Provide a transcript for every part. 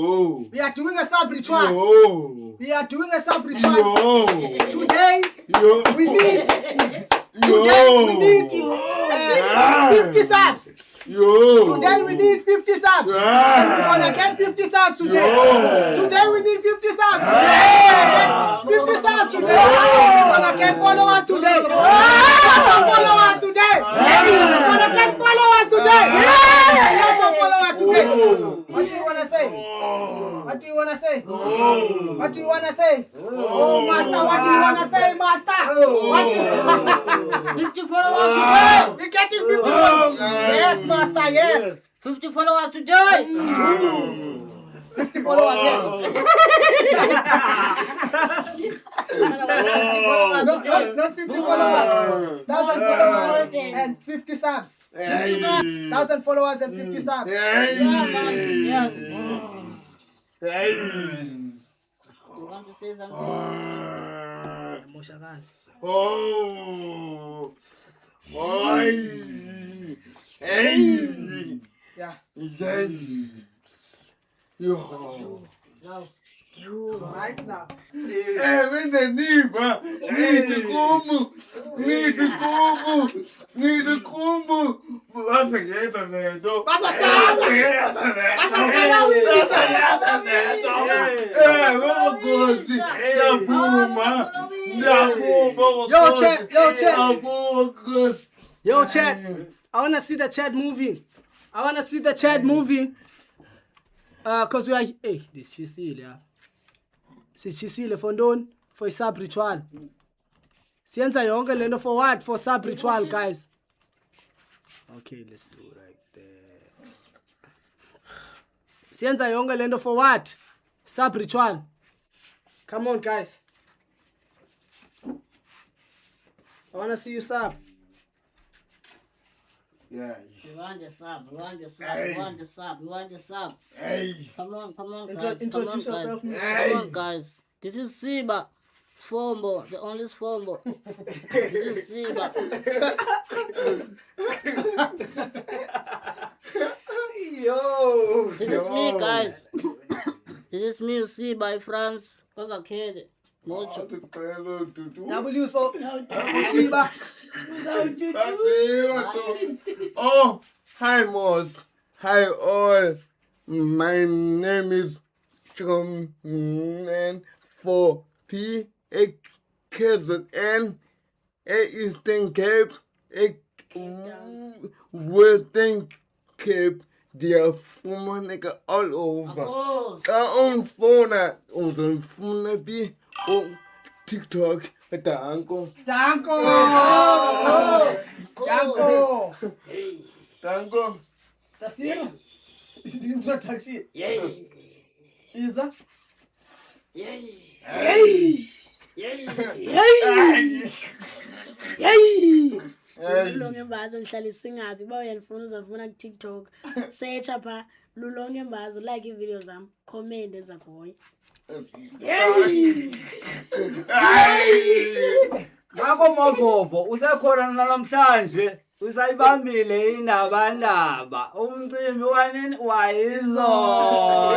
We are doing a sub ritual. Yo. We are doing a sub ritual. Yo. Today Yo. we need. Yo. Today we need 50 subs. Yo. Today we need 50 subs. Yeah. And we're gonna get 50 subs today. Yo. Today we need 50 subs. Yeah. 50 subs today. We're gonna get followers today. Lots of followers today. We're gonna get followers today. Lots of followers today. What do you wanna say? What do you wanna say? What do you wanna say? Oh, Master, what do you wanna say, Master? What? 50 followers today. We're getting 50 followers. Yes, Master, yes. 50 followers today. 50 followers, yes. Not 50 followers. 1,000 followers and 50 subs. 1,000 followers and 50 subs. Yeah, man. Yes. You want to say something? Oh. Oi. Hey. Yeah. Yo. Now, right now. Niba. Need to combo. What's again there? Yo, chat. I wanna see the chat moving. Cause we are. Hey, Sicily. Sicily for Don for a sub ritual. Sienza yonke lento for what? For sub ritual, guys. Okay, let's do right there. Sienza yonke lento for what? Sub ritual. Come on, guys. I wanna see you sub. Yeah. We want the sub. We want the sub. We want the sub. We want the sub. Hey. Come on, guys. Introduce yourself, Mr. Come on, guys. This is Siba. Sfombo, the only Sfombo. This is Siba. Yo. This is me, guys. This is me, Siba, France. Cause I kid. Mucho. W is for Siba. Oh, hi Moss. Hi all. My name is Choman for P A KZN Eastern Cape Western Cape. Dia fuma nigga all over. On phone uzonifuna bi on TikTok danko. That's the introduction. Yay. Isa. Yay. Lulonge mbazo ngihlala singabi bayalifuna uzafuna ku TikTok search apha Lulonge mbazo like ivideo zami comment ezakhoya Ngakho Mavovo usekhona namhlanje usayibambile indaba umcimbi wanini wayizolo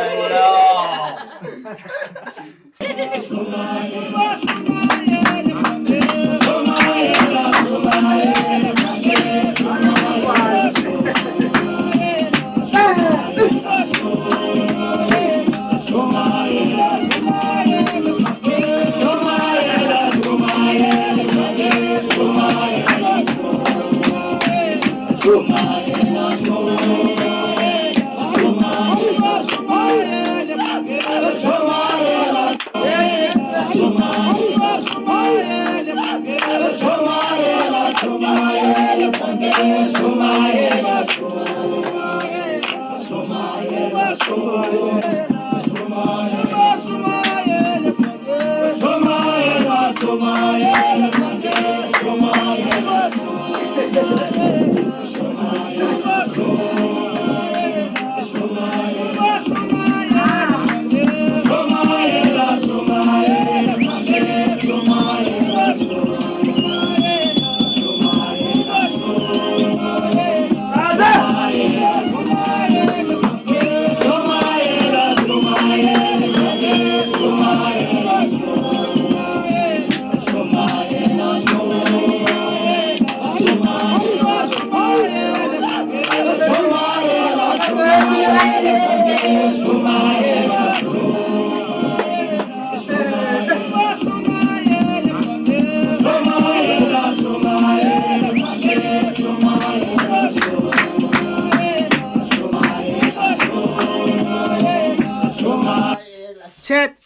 Chat.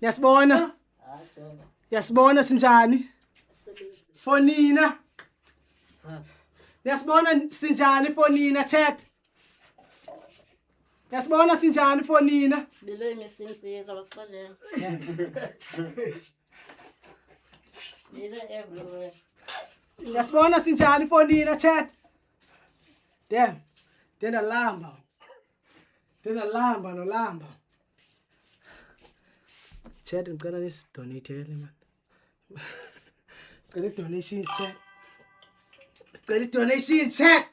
Yasibona. Yasibona sinjani? Fonina. Yasibona sinjani fonina chat. Yasibona sinjani fonina. Below me sincere bakale. They're everywhere. Yasibona sinjani fonina chat. Damn. Then alamba nolamba. Chat ngicela nisidonate man. Sicela donations chat. Sicela donations chat.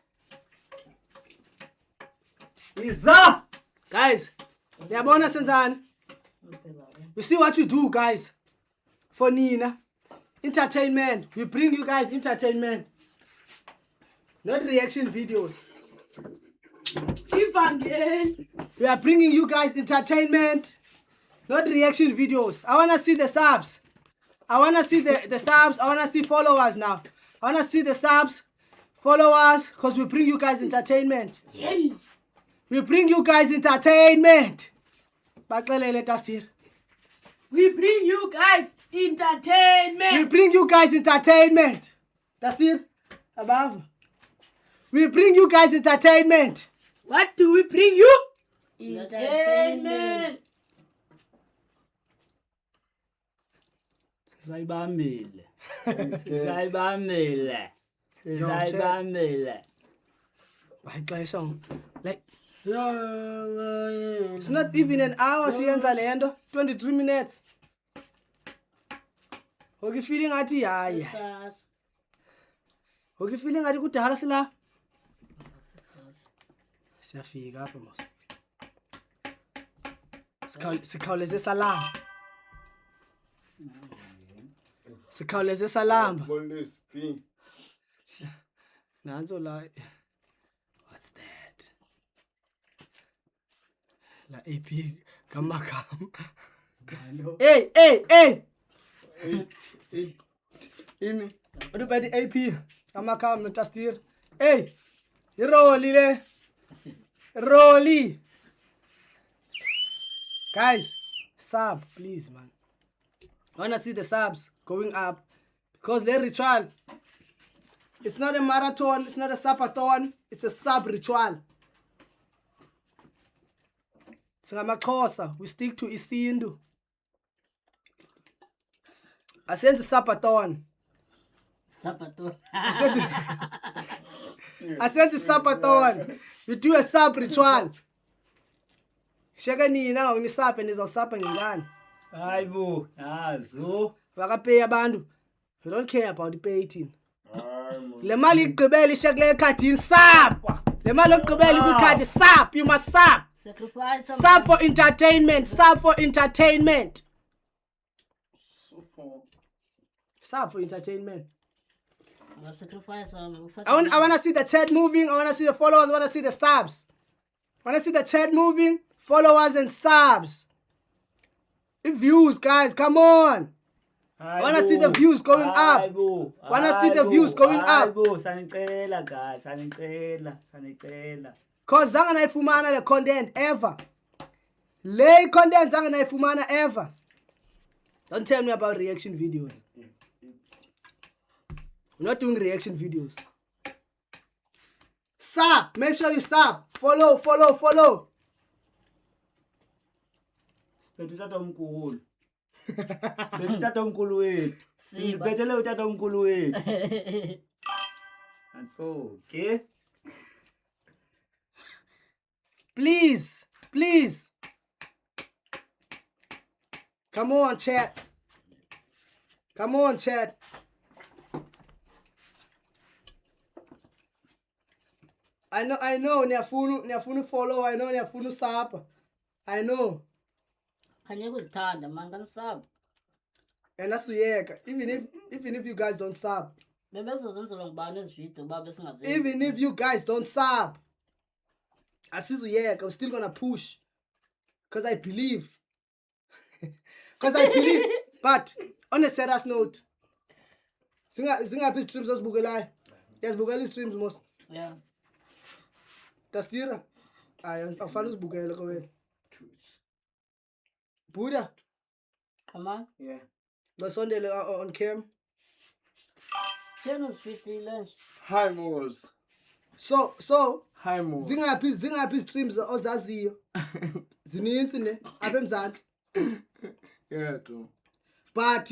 Iza! Guys, yabona senzani? You see what you do guys? For Nina. Entertainment. We bring you guys entertainment. Not reaction videos. We are bringing you guys entertainment. Not reaction videos. I want to see the subs. I want to see the subs. I want to see followers now. I want to see the subs, followers, because we bring you guys entertainment. Yay! We bring you guys entertainment. Bakalele Tasir. We bring you guys entertainment. We bring you guys entertainment. Tasir, above. We bring you guys entertainment. What do we bring you? Entertainment. Sayibambile. Sayibambile. Like, it's not even an hour siyenza lento. 23 minutes. Okay, feeling ati yaya. Okay, feeling ati kudala sila. Siyafika apha mos. Sikhawuleze salamba. Sikhawuleze salamba. Bonus P. Nanzo la. What's that? La AP kamakam. Hey. In What about the AP? Kamakam Tastir. Hey. Rolly. Guys, sub, please, man. I wanna see the subs going up because the ritual. It's not a marathon. It's not a subathon. It's a sub ritual. Singamaxhosa, we stick to isintu. I sense a subathon. Sapato. I sense a subathon. We do a sub ritual. Shaka nina ungisaphe nizawusapha ngengane. Hayibo, nazo. Vakapay abantu. We don't care about the paying. Le mali igqibela ishekule ekhadini sapha. Le mali ogqibela kwikhadi sap. You must sap. Sacrifice. Sub for entertainment. Sub for entertainment. Sub for entertainment. Sacrifice. I want to see the chat moving. I want to see the followers. I want to see the subs. I want to see the chat moving, followers and subs. The views, guys, come on. I want to see the views going up. I want to see the views going up. Sanicela, guys. Sanicela. Because zange naifumana the content ever. Lay content zange naifumana ever. Don't tell me about reaction videos. We're not doing reaction videos. Sub. Make sure you sub. Follow. Siphethe utata omkhulu. Siphethe utata omkhulu wethu. Siphethele utata omkhulu wethu. And so, okay? Please. Come on, chat. I know, niyafuna follow, I know niyafuna sub. I know. Kanye kuzithanda mangani sub. And asiyeka, even if you guys don't sub. Bebezozenzela ngubani ezivideo babe singazenzi. Even if you guys don't sub. Asizuyeka, I'm still gonna push. Because I believe. But on a serious note, zingaphi streams osibukelayo? Yazibukela streams most. Yeah. Tasira. Ayi, afana uzibukele kowena. Buddha. Come on. Yeah. Basondele on cam. Tell us quickly, lunch. Hi, Moors. So Hi, Moors. zingaphi streams ozaziyo? Zininzi ne apha eMzantsi. Yeah, too. But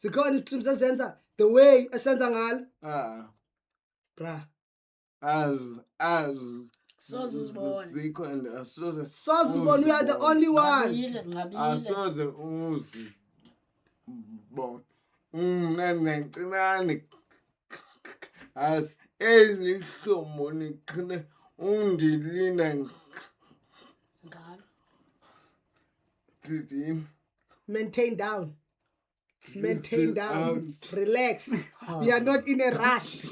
zikhona streams ezenza the way esenza ngalo. Bra. As Sozuzibona. Zico and Sozuzibona, we are the only one. Asoze uzi. Bon. Nanencinane. As eli hlobo niqhine undilina Ngalo. Didin. Maintain down. Relax. We are not in a rush.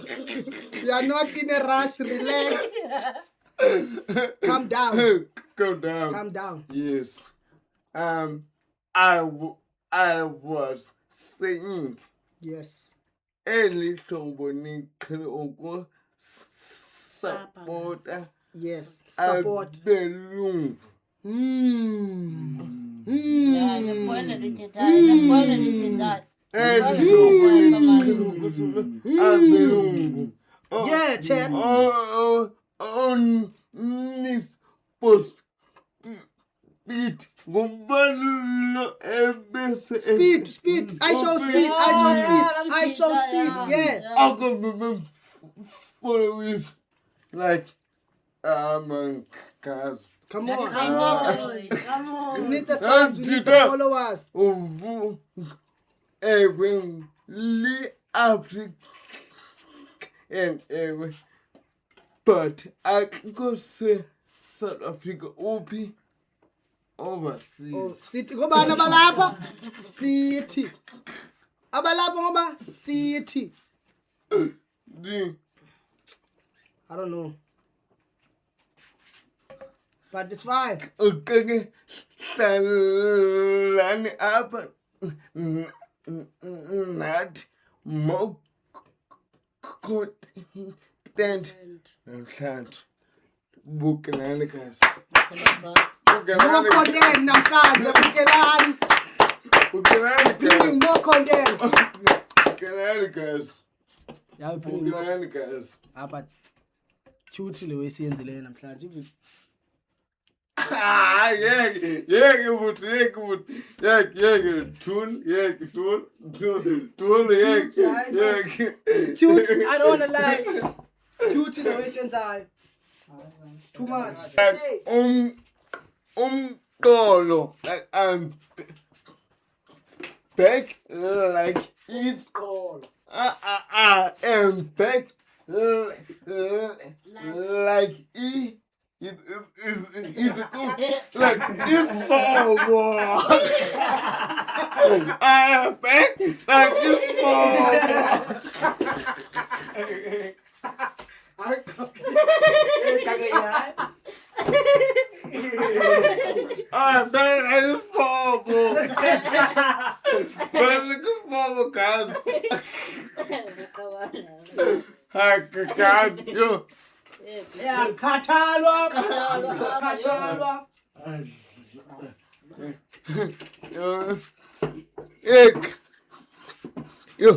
Relax. Calm down. Calm down. Yes. I was saying. Yes. Eli hlobo niqhine uku supporta. Yes. Support. Abelungu. Yeah, the point of it is that. Abelungu. Yeah, Chad. On this post. Speed. Ngubalo ebese. Speed. I show speed. Yeah. I'll go follow it like cars. Come That on. is how Come You on. need the subs, you need the followers. Even Africa and but I go say South Africa OP overseas. Oh, City. Ngobani abalapha? City. Abalapha ngoba City. I don't know. But it's fine. Okay, salani apa not more content and bukelani guys. More content namhlanje bukelani. Bringing more content. Bukelani guys. Yeah, we bring more. Bukelani guys. But cute le wesiyenzile namhlanje. Yeah, Cute, I don't wanna lie. Cute le wesiyenzayo. Too much. Umqolo like I'm back like it's Call. I am back like it is like this forward. I am back like this forward. I'm back like this forward. But look forward, guys. I can't do. Yeah, khathalwa. Yo,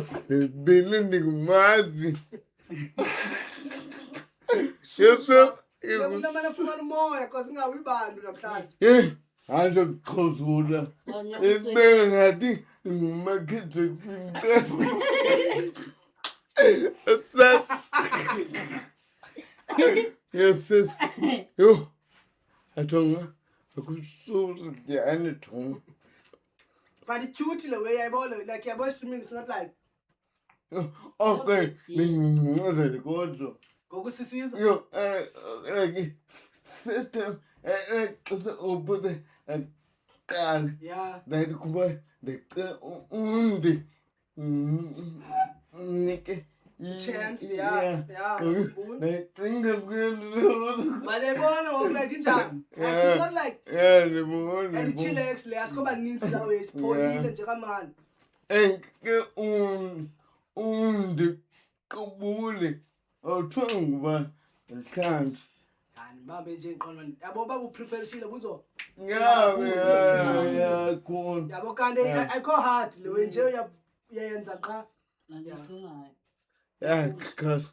bilini kumazi. Yeso. Kunamana fumana umoya cause ngawi bantu namhlanje. Anje khozula. Ibele ngathi ngumakhethe sintress. Obsessed. Yes, sis. Yo. Atonga. Akusuza diane thong. But the cute le way yayibona like yabo streaming is not like Okay. Ngizele kodwa. ngokusisiza. Yo, like first time ubuthe aqala. Yeah. That kuba the undi. Nike Chance, yeah. They think I'm Malebona ngokulike njani? Like it's not like yeah, the moon. and chillax le asikoba ninzi la way sipholile nje kamani. Enke undi kubule. Awuthunguba enhlanhla. Yani bambe nje inqondo. Yabo baba uprepare shile buzo. Yeah, cool. yabo kanti ayikho hard le nje uyayenza qha Yeah, because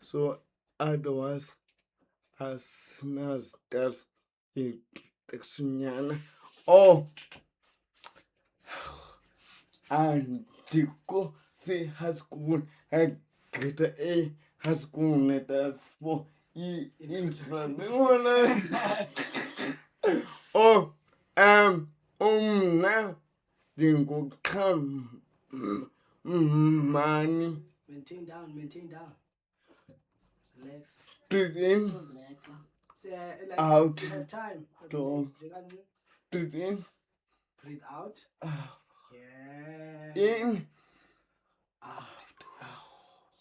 so otherwise, as soon as that's it, oh, and the go say high school, I get a high school letter for oh, now they go come money. maintain down relax In, say like out, you have time Don't. in, breathe out yeah in.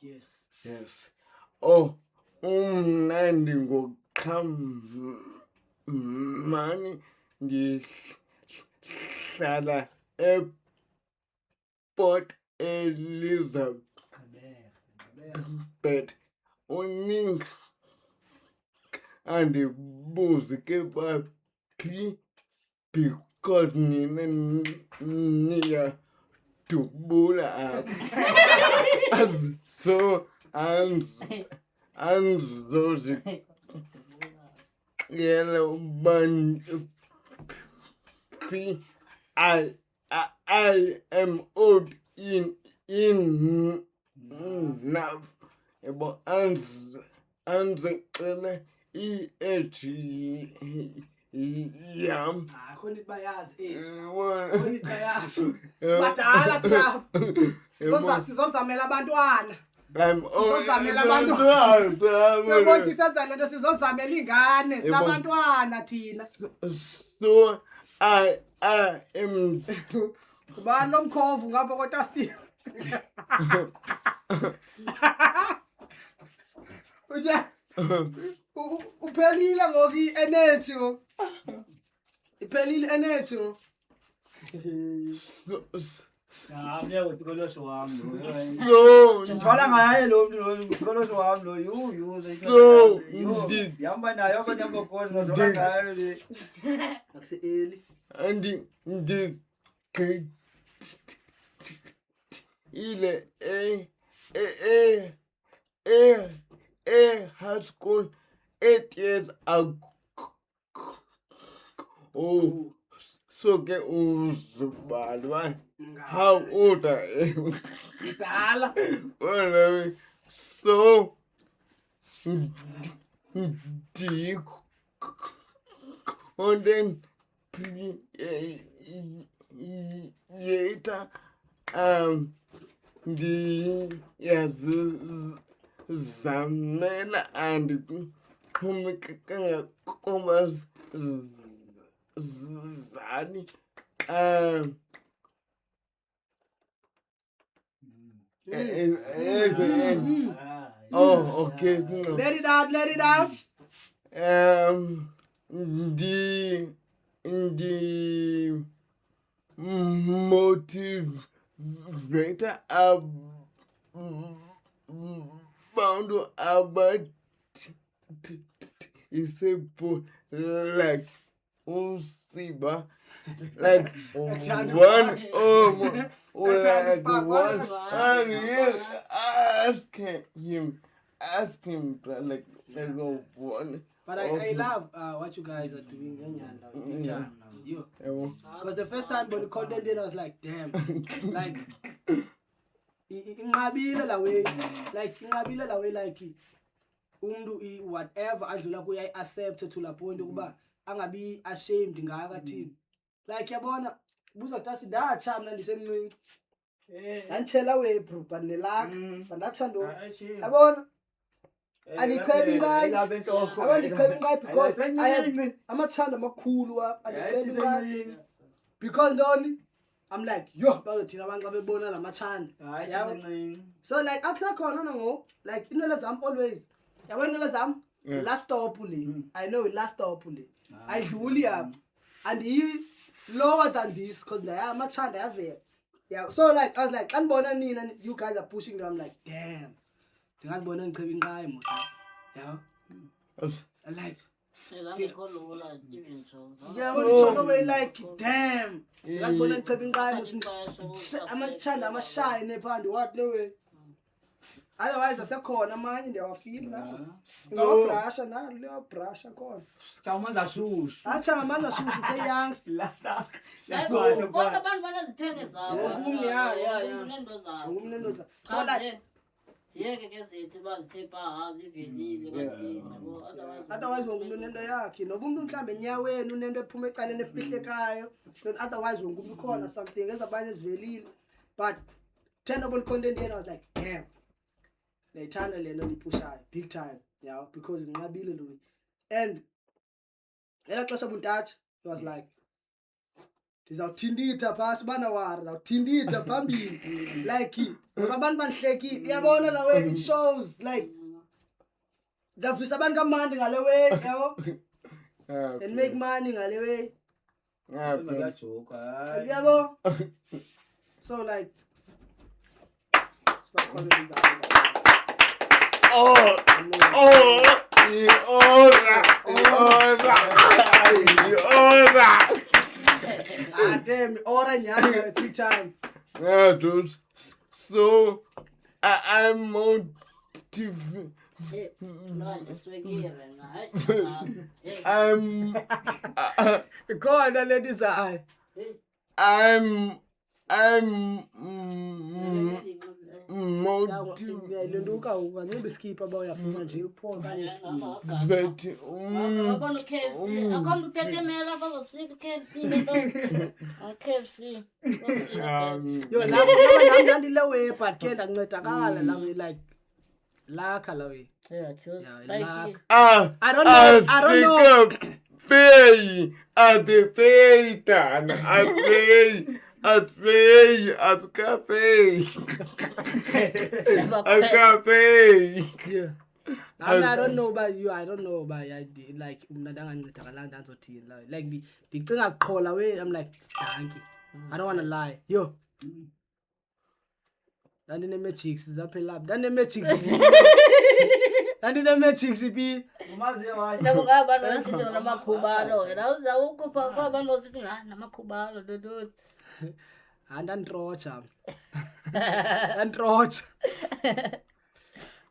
yes Yes. Oh, umnandi ngokuxhamani ndihlala ePort Elizabeth uningi andibuzi ke baphi because nina niyadubula apha so angizozi yela ubani I am old in now yabo anzicela i-age yam khona ukuthi bayazi Yabona? khona ukuthi bayazi sibadala silapha sizozamela abantwana I'm Sizozamela old. uyabona sisenza lento sizozamela ingane sinabantwana thina So I am ubani lomkhovu ngapha kodwa si uya uphelile ngoku energy iphelile energy so Ngiyabona ukuthi kolosho wami lo. so Ngithola ngaye lo muntu lo kolosho wami lo. Yu. So, Yamba nayo kodwa ngokhoza ngithola ngaye le. akuse early and the ile high school 8 years ago. Oh, so ke uzubala. How old are you? idala Well, so deep. And then later, the yes, Zamela and Commerce Zani. Oh, okay. No. let it out The motivator bound about is simple like Usiba like one like one ask him like one. but I love what you guys are doing big time now you because the first time when the content did I was like damn like inqabile la way like umuntu whatever adlula kuya accept to la point ukuba angabi ashamed ngaka thini like yabona buza tasi dacha mina ndisemncinci ngantshela we bro but nelaka bandathando yabona andicheba inqayi abandicheba inqayi because I have amathanda amakhulu andicheba inqayi because ndoni I'm like yo bazothina abantu abebona lamathanda so like akusakhona ngo like into zam always yabona into zam last stop le I know last stop le ayidluli up and he lower than this because amathanda yavela yeah so like I was like kanibona nina you guys are pushing them I'm like damn ndingazibona ngicheba inqayi mosa yeah like Angekho lula even so. Yeah, when you turn away like, damn. Like when I'm coming by, amachanda amashayi nephandi what no way. Otherwise asekhona amanye ndiyawafila la. Ngawubrasha na leyo brasha khona. Chawumanza shushu. Acha ngamandla shushu seyoungster. Lasa. Kodwa abantu baneziphene zabo. Unento zabo. Ngumnendo za. So like Ziyeke ke zethu bazithepha zivelile kathini yabo. otherwise wonke umuntu unento yakhe noba umuntu mhlambe enyaweni unento ephuma ecaleni efihlekayo then otherwise wonke umuntu khona something ezabanye zivelile but tenable content yena was like damn leyithanda lento liphushayo big time yeah because nginqabile lo and ela xesha buntathu he was like ndizawuthinditha phasi bana wari ndizawuthinditha phambili like ngoba abantu banihlekile uyabona la way it shows like ndavisa abantu kamandi ngale way yabo and make money ngale way yabo so like damn ora nyanga big time dude. So I'm motivated. go on ladies eye I'm motivated. lenduka ukancimba iskipha bawuyafuna nje uphola That Abona KFC, akhomba utetemela bazosika KFC lento. KFC. yo la nami le way but ke ndancedakala la way like lakha la way Yeah, choose. yeah Thank lakha you. I don't know pay at the pay tan at cafe yeah I don't know about you I don't know about like mina ndangancedakala ndanzothini like ndicinga qhola we I'm like danki I don't want to lie yo ndandine magics zaphela ndandine magics pi Umazi wathi. Labo ngabantu basithi namakhubalo. Yena uzawukupha kwabantu basithi namakhubalo dodo. andantrocha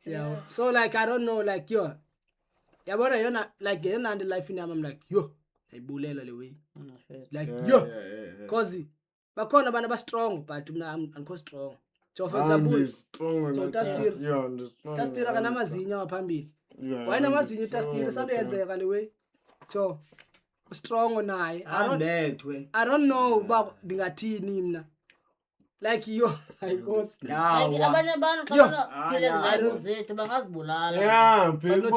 yeah so like I don't know like yo yabona yona like yona and life in I'm like yo ayibulela le way like yo cause bakhona abantu aba strong but mina angikho strong so for example so tastira kana mazinyo ngaphambili wayena mazinyo tastira santo yenzeka le way so strong naye I don't know uba ndingathini mina like yo ayikhosi Like abanye abantu xa banaphile izinto zethu bangazibulala. Yeah, people.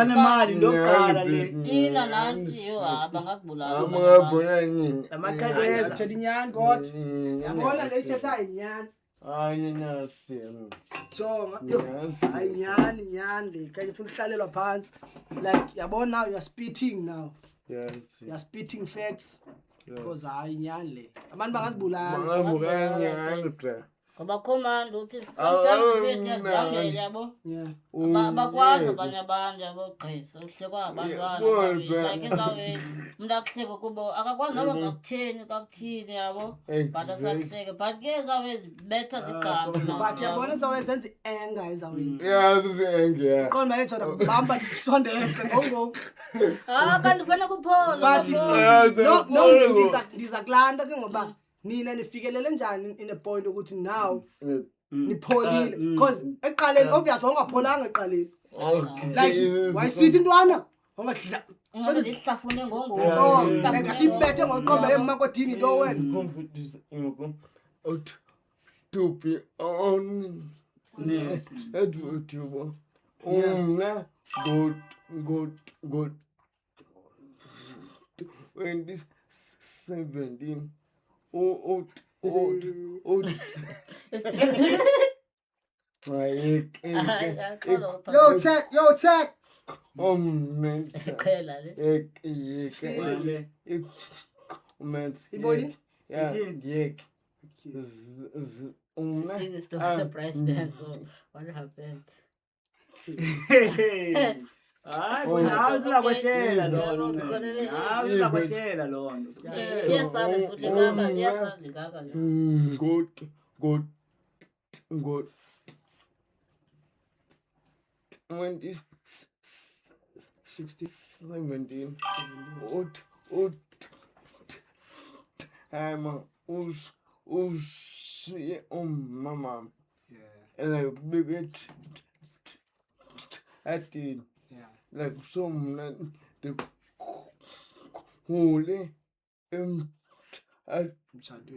Nemali ndokuqala le. Ina nansi yo bangazibulala. Amakhadeza. athela inyani kodwa yabona le ithetha inyani so ayinyani le kanye ufuna uhlalelwa phansi like yabona now you're spitting now Yes. you're spitting facts because ayinyani le abantu bangazibulala Ngoba command uthi sometimes yazihambele yabo. yeah Bakwazi abanye abantu yabo gqisa uhlekwa abantwana like esawe umuntu akuhleke kubo akakwazi noba zakutheni kakuthini yabo but asahleke but ke ezawe zibetha zigqama but yabona sawenza anger ezaweni Yeah. qonda ejona bamba ndisondeze ngongo kanti ufuna kuphola but no ndiza kulanda ke ngoba nina nifikelele njani in a point ukuthi now nipholile because eqaleni obvious wangapholanga eqaleni like why sithi intwana wangadla lihlafune ngongo like asibethe ngoqombe emakodini lo wena To be on YouTube. Good. 2017. Old. yo check Comment. khela le Comment. Iboni? Yeah. Thing is to surprise them. So what happened? Hayi, Oh. nawe sizakwehlela loo Yebo, nto. ngikholelekile. Nawe sizakwehlela loo nto. Iyasazi futhi kaka, iyasazi kaka. Good. 2017. I'm mama. And I baby I did like some the holy I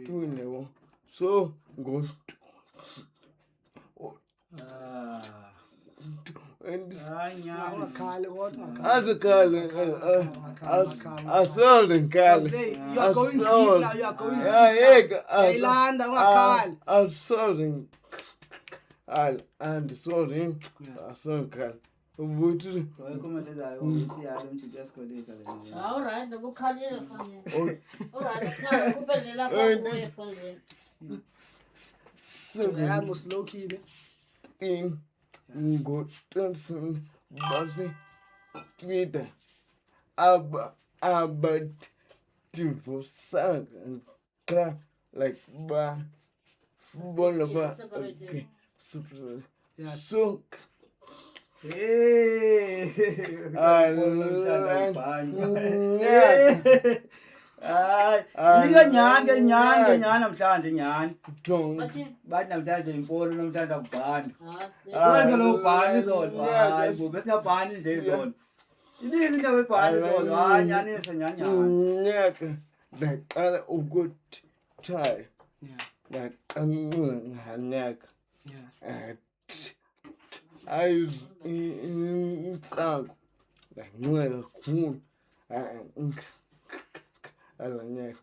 doing it. So good. And Hayi nyana. Ungakhali kodwa I saw the Kali. You are going deep now, you are going deep. Yayilanda ungakhali. I saw the and saw him. I saw Kali. Wayekometezayo ukuthi yalo mjiji yasikholisa le. Alright, ukukhalile mfondini. Alright, cha kuphelele lapha kuye mfondini. I'm slow key. Good basi Twitter but divorce like okay so Hayi, nyanga namhlanje nyani. Bathi Bathi namhlanje impolo namhlanje akubhani. ah Senze lo bhani izolo. Hayi bo besingabhani nje izolo. Inini into webhani izolo. Hayi nyaniso nyanya. nyaka ndaqala ukutshaya ndaqanqanyaka ayinsango ndancela kakhulu alanyaka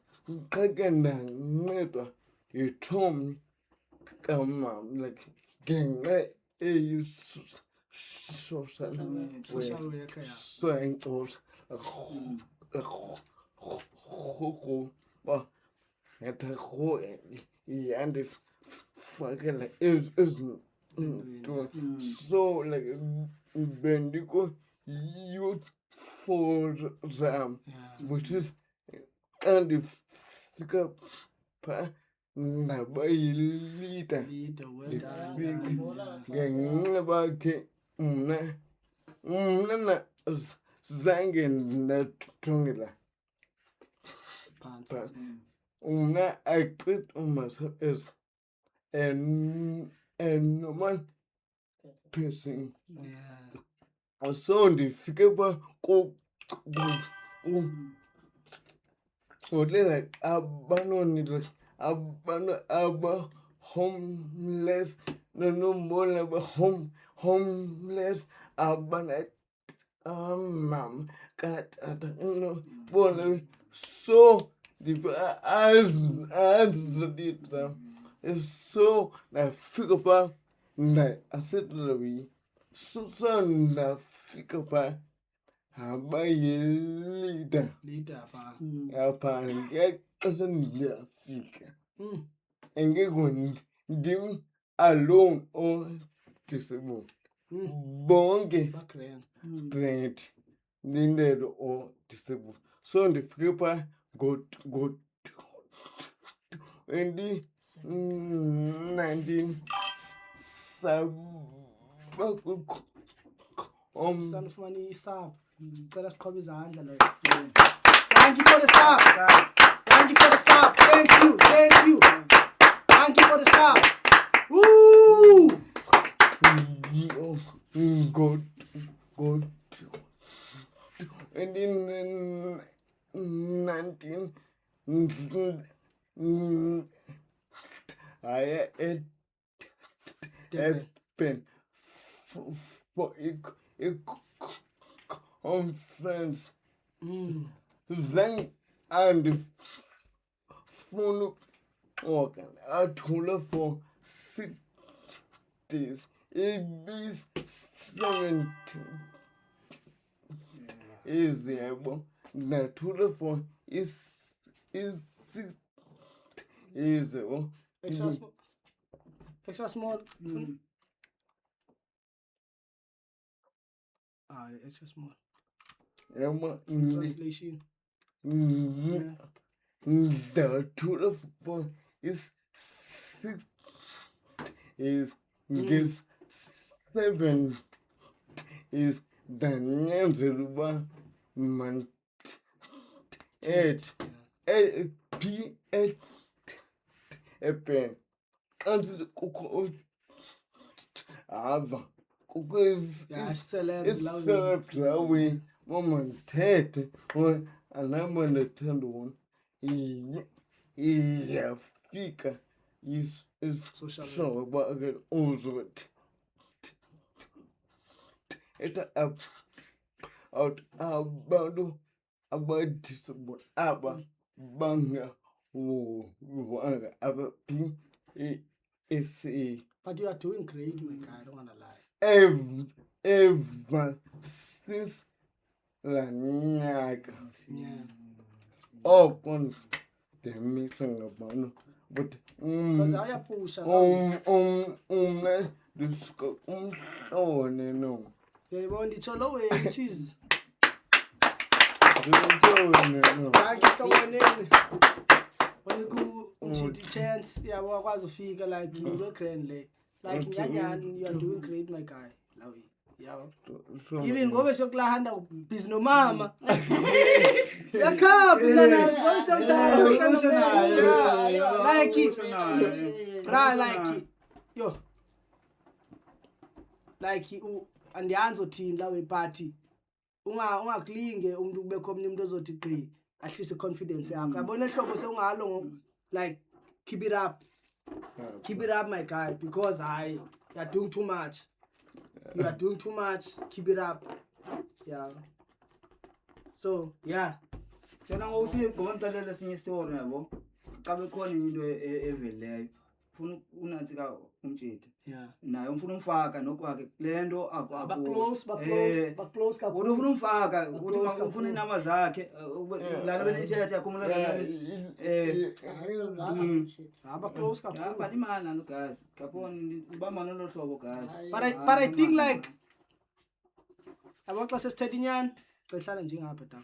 qake ndancedwa yithomi kamama like ngenxa social worker, yeah. so engcosa ba ngethakho yande fakela so like bendiko youth forum which is and fika pa nabayilita Leader, well done. ngenxa bakhe mna na zange ndathungela Pants. mna I treat myself as a normal person. Yeah. So ndifike pa like abantu aba homeless nombona aba homeless abana mom katata no bona so so nafika pa na asetrawi so nafika pa abayelida Leader, pa. apha ngexesha ndiyafika engekho ndim alone or disabled bonke Background. grant needed or disabled so ndifike pa ngo-2019 Sanifumana isub. Sicela siqhobe izandla la. Thank you for the sub. Thank you for the sub. Thank you. Thank you. Thank you for the sub. Woo! good and in 19 I had pen for a conference then and phone organ I told her for 6 days it is 17 is able the telephone is 6 is Extra small. It's just small. yabo Translation. the total football is 6 is gives 7 is the Nyanzeruba man 8 P 8 pen and kuko ava kuko is Celebs. lawi moment 30 when anamana turned one iyafika is Social so but get also it out about this aba banga wanga aba pin is But you are doing great, my guy. I don't want to lie. ever since la nyaka Yeah. on the missing about but Because I have push. this no Yeah, want the cholo way, which is. no Thank you someone in. When you go the chance, yeah, what was a figure like you look friendly. Like Nyanyan, you are doing great, my guy. Love you. Yeah. Even go with your hand out, business mama. Yeah, cup, like it. Like it. Yo. Like you and the answer team that we party. Ungaklinge umuntu kube khona umuntu ozothi gqi ahlise confidence yakho. Yabona ehlobo sewungalo like keep it up. Keep it up, my guy, because you are doing too much. You are doing too much. Keep it up. Yeah. So, yeah. Tjena ngowusi gontalele sinye story yabo. Xa bekhona into eveleyo. Ufuna unathi ka umtshiti. Yeah. Naye ufuna umfaka nokwakhe lento Ba close kakhulu. Wona ufuna umfaka ukuthi ufuna inamba zakhe lana benithethe yakhumula lana Ba close kakhulu. but imana no guys kaponi ubamba nolo hlobo guys But I think like abantu sesithethe inyani xeshana njengapha ta.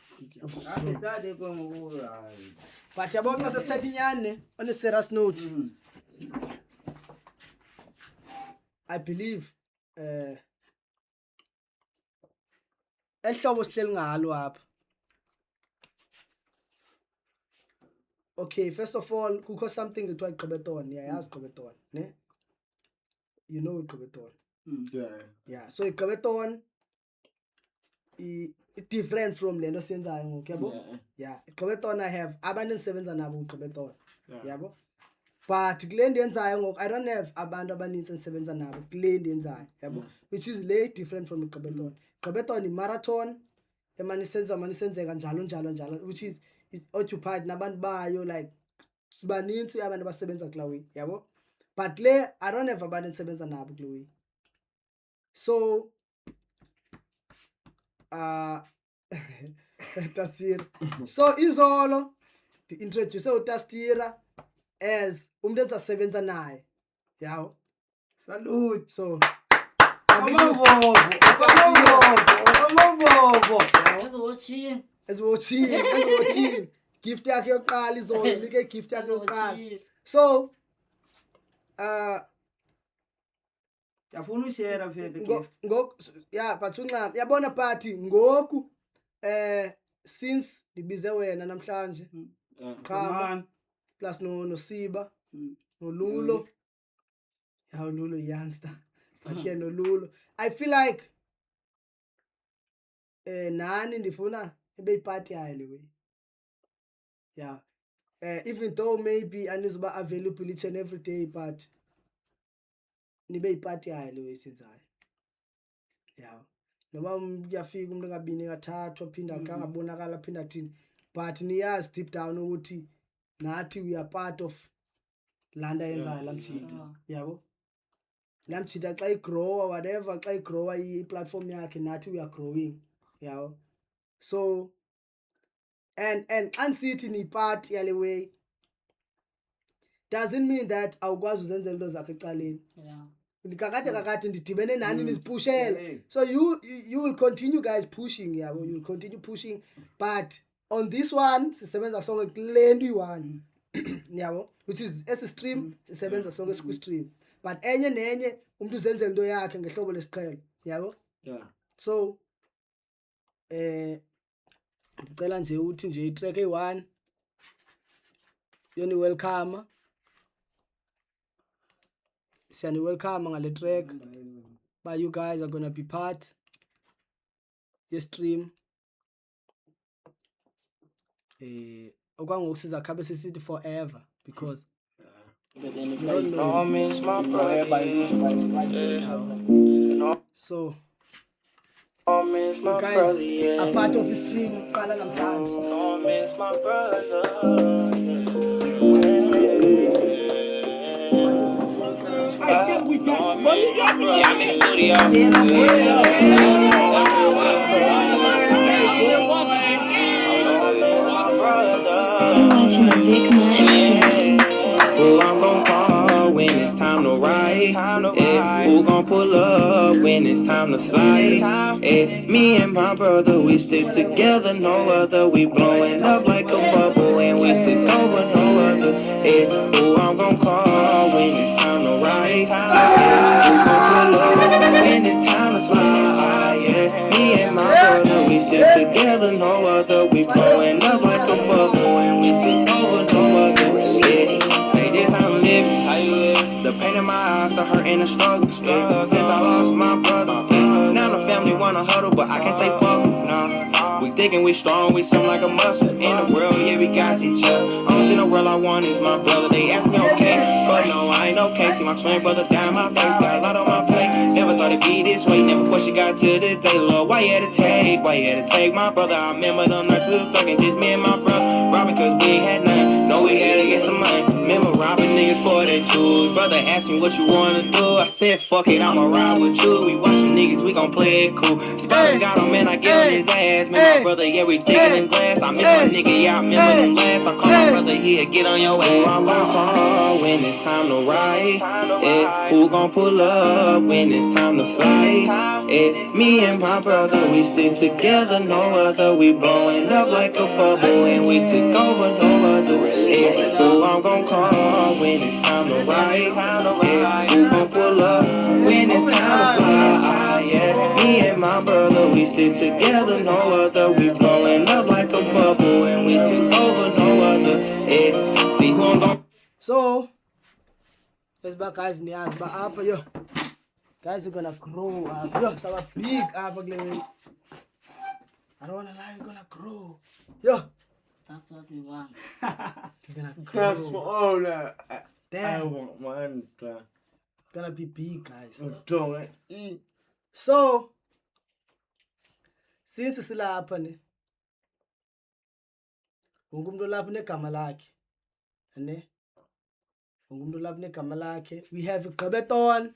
Asade kwa hayi But yabona sesithethe inyani on a serious note. I believe ehlobo sihleli ngalo apha. Okay, first of all, kukho something ekuthiwa iGqobethona. Yayazi iGqobethona, ne? You know iGqobethona. Yeah, so iGqobethona it's different from lento senzayo ngoku, yabo? Yeah, iGqobethona I have abantu endisebenza nabo kwiGqobethona. Yabo? But kule nto yenzayo ngoku I don't have abantu abaninzi endisebenza nabo kule nto yenzayo, yabo? Which is lay different from iGqobethona. iGqobethona i-marathon emanisenzeka njalo, which is occupied nabantu bayo like sibaninzi abantu abasebenza kula way, yabo? But le I don't have abantu endisebenza nabo kule way. So Tasira. So izolo introduce uTastira as umuntu ezasebenza naye. Yawo. salute So amavovo Watching. gift yakhe yokuqala izolo nike gift yakhe yokuqala. So yafuna ushare mfethu gift yeah, but unqam yabona party ngoku since ndibize wena namhlanje Qhama plus no Siba no Lulo. How Lulo youngster. But yeah, no Lulo. I feel like nani ndifuna ibe party anyway. Yeah. Even though maybe anizoba available each and every day, but nibe party anyway senzayo. Yeah. Noba kuyafika umuntu kabini kathathu aphinda kangabonakala aphinda thini, but niyazi deep down ukuthi nathi we are part of landa yenzayo lamchita, yabo? Lamchita xa igrower whatever, xa igrower i-platform yakhe nathi we are growing, yabo? So and xa nisithi ni-party yale way doesn't mean that awukwazi uzenzela into zakho ecaleni. Yeah. kakade ndidibene nani nizipushele. So you will continue guys pushing, yeah, you will continue pushing, but on this one sisebenza sonke kule nto iyi-1 yabo, which is esi stream sisebenza sonke sikwi-stream, but enye nenye umuntu uzenze into yakhe ngehlobo lesiqhelo, yabo. Yeah. So ndicela nje uthi nje itrack eyi-1 yoni welcome, siyani welcome ngale track, but you guys are gonna be part ye-stream. Okwangoku siza khabe sisithi forever because you don't know. So you guys are part of the stream uqala namhlanje. Yeah, I'm in the studio. Who I'm gon' call when it's time to ride? Who gon' pull up when it's time to slide? Me and my brother, we stick together, no other. We blowing up like a bubble and we took over, no other. Who I'm gon' call when it's time to ride? Who gon' pull up when it's time to slide? Me and my brother, we stick together, no other. We blowing up like a bubble and we took over, no other. Say this how I'm living, how you live? The pain in my eyes, the hurt and the struggle. Since I lost my brother, now the family wanna huddle, but I can't say fuck 'em, nah. We thinking we strong, we something like a muscle. In the world, yeah, we got each other. Only in the world I want is my brother. They ask me okay, but no, I ain't okay. See my twin brother die in my face, got a lot on my plate. Never thought it'd be this way, never question got to this day. Lord, why you had to take? Why you had to take my brother? I remember them nights we was talking, just me and my brother. Robbing cause we ain't had nothing. No, we had to get some money. Remember robbing niggas for their tools. Brother asked me what you wanna do. I said, fuck it, I'ma ride with you. We watching niggas, we gon' play it cool. Spotted got him, man, I get on his ass. Man, my brother, yeah, we digging in glass. I miss my nigga, yeah, I remember them last. I call my brother, yeah, get on your ass. I'm gon' call when it's time to ride. Who gon' pull up when it's time to slide? Me and my brother, we stick together, no other. We blowing up like a bubble and we took over, no other. Who I'm gon' call when it's time to ride? Who gon' pull up when it's time to slide? Me and my brother, we stick together, no other. We blowing up like a bubble and we took over, no other. See who I'm gon' So as ba guys niyazi ba apha yo guys, we're gonna grow up. Yo, saba big apha kule. I don't wanna lie, we're gonna grow. Yo, That's what we want. we're gonna That's grow. all that I Damn, want, man. gonna be big guys. Don't eat. So since silapha ne wonke umuntu lapha negama lakhe ne wonke umuntu lapha negama lakhe. We have Gqebeton,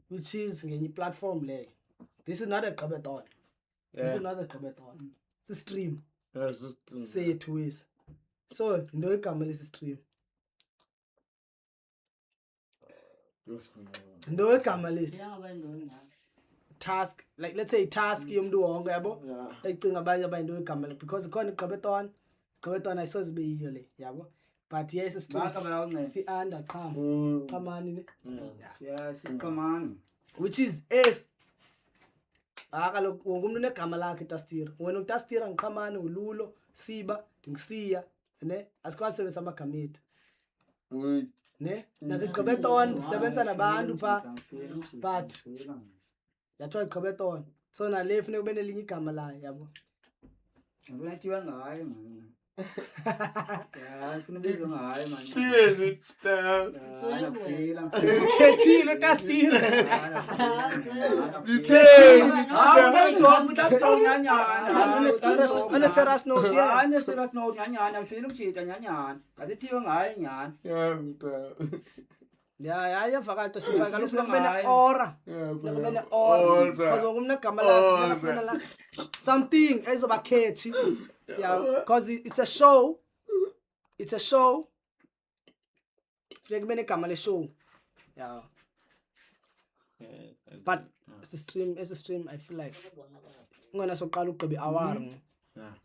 which is ngenye platform le. This is not a Gqebeton. This is not a Gqebeton. It's a stream. Sethu is. So into igama lesi stream. Into igama lesi. Task, like let's say task yomuntu wonke yabo. Ecinga abanye into igama because khona iGqebeton. Gqebeton ayisoze ibe yiyo le, yabo. But yes, it's stream. Si under qhamani ne. Yes, come on. Which is kaloku wonke umuntu negama lakhe Tastira. Wena uTastira ngiqhamani uLulo, Siba, Ngisiya, ne? Asikwazi sebenzisa amagama ethu. Ne? NakuGqebeton sisebenza nabantu pha, but yathiwa iGqebeton. So nale funeka ube nelinye igama layo, yabo. Ngifuna thiwa ngayo man. Yeah, ngifuna ubizwe ngayo man. Khethile uTastira. Ana serious note yeah. Ane serious note nyanyana ngifuna ukujita nyanyana. Asithiwe ngayo nyana. Yeah, yavakala Tastira kaloku funeka ube ne-aura. Funeka ube ne-aura. Because wonke umuntu negama lakhe sibona la something ezoba catchy. Yeah, because it's a show. It's a show. Funeka ube negama le show. Yeah. but as a stream I feel like ngona soqala ugqiba hour Yeah.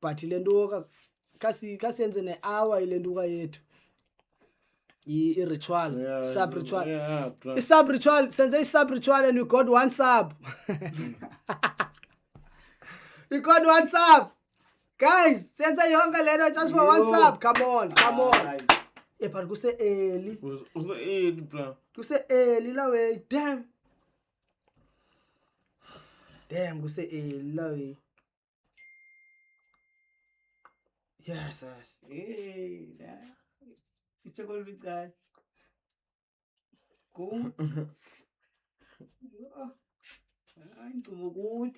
but ilento kasi yenze ne-hour ilento yethu i-ritual Yeah, sub-ritual yeah, bro. i-sub-ritual senze i-sub-ritual and we got one sub we got one sub guys senze yonke lento just for one sub come on but kuse early Bro. kuse early la way damn kuse early la way yes Hey, it's a good guy. Cool. I'm good.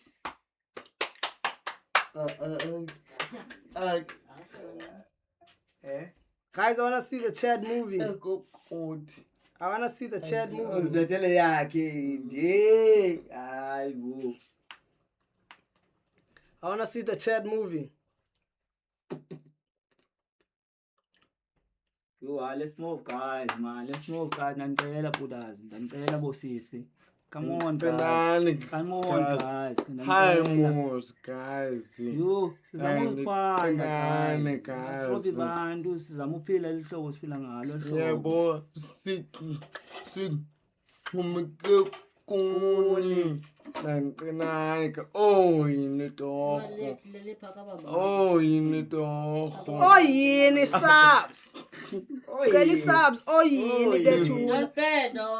guys I want to see the Chad movie Good. I want to see the Chad movie Ngibethele yakhe nje. Hayibo. I want to see the Chad movie Yo, let's move guys, man. Let's move guys. Ndicela budazi. Ndicela bosisi. Come on guys. Come on guys. Hi, Mos, guys. Yo, sizama Kancane, uziphanda guys. Sobe bantu sizama uphila lihlobo siphila ngalo hlobo. Yebo, sithi umke kuni nancinane ka yini torho yini torho yini subs cela subs yini bethuna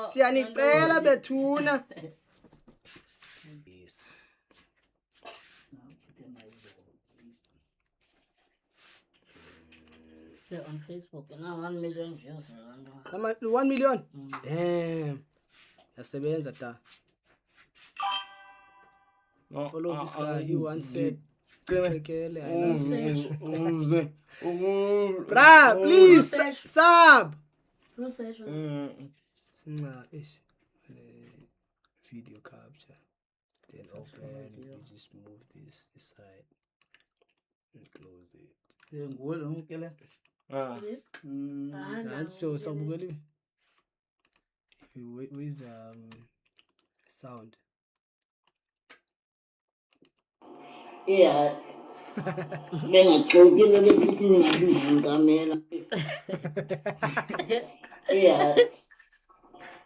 siyanicela bethuna On Facebook, now 1 million views. 1 million damn yasebenza ta follow this guy he once said Kekele, I know bruh, please sub No session. Singa ish video capture then open you just move this side and close it Nguwe lo mkele. that's so sabukeli with sound Yeah. Bengaxoxile besithi ngizingamela. Yeah.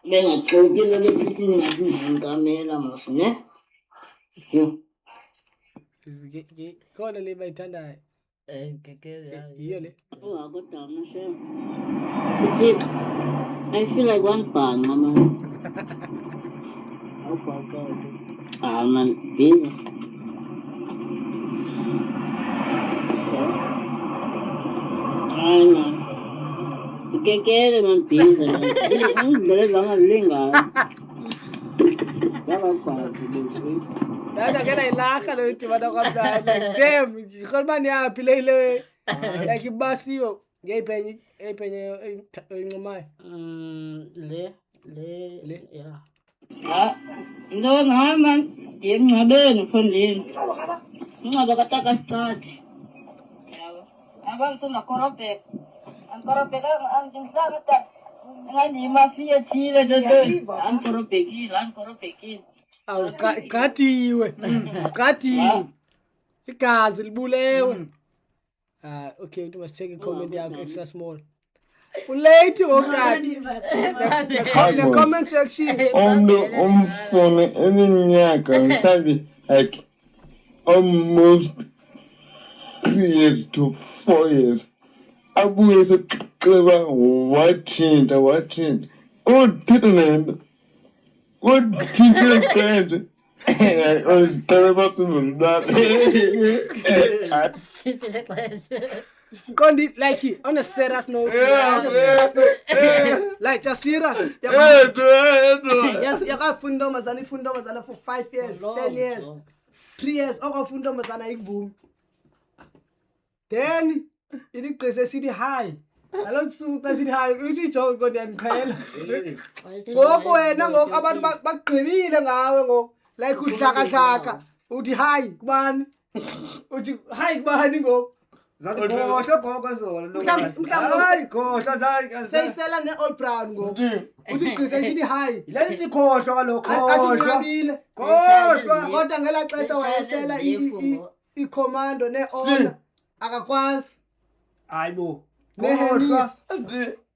Bengaxoxile besithi ngizingamela mos ne. Yo. khona le bayithandayo Kekele iyo le ungakodama shem. Uthi I feel like one bang man. Man, busy. Ay man. Kekele man busy. Ngibele zama linga. Zama kwa kubushi. dada kena ilaha lo ithi bana kwamna like damn khona yapi le like ibasiyo ngeyiphenye encomayo Le yeah. No man, ngiyengcabeni mfondini. Ngicaba kataka start. Yabo. Abantu nakorobheka. Ankorobheka angizanga ngani mafia thile dodo. Ankorobhekile. awuqatiwe igazi libulewe okay you must check i-comment yakho extra small ulate ngokati the comment section umfone iminyaka mhlawumbe like almost 3 years to 4 years abuye sexeba wathinta uthetha nento uthinta qenje olutaba phezulu Kondi like on a serious note like Jasira yes yakafunda ntombazana ifunda ntombazana for 5 years 10 years 3 years okufunda ntombazana ikuvumi then iligqise sithi hi alotsuku xa sithi hi uthi ijoke kodwa yandiqhela ngoku wena ngoku abantu bagqibile ngawe ngoku like udlaka uthi hi kubani uthi hi kubani ngoku Zathi khohlwa gogo zona Mhlawumbe- hayi khohlwa zayi Seyisela ne-all brown ngoku. Uthi gqisa isithi high. yileli lithi khohlwa kalokho Athi khohlwa unqabile. khohlwa Kodwa ngelaa xesha wayesela i-commando ne-all akakwazi. hayibo Ne-Hennis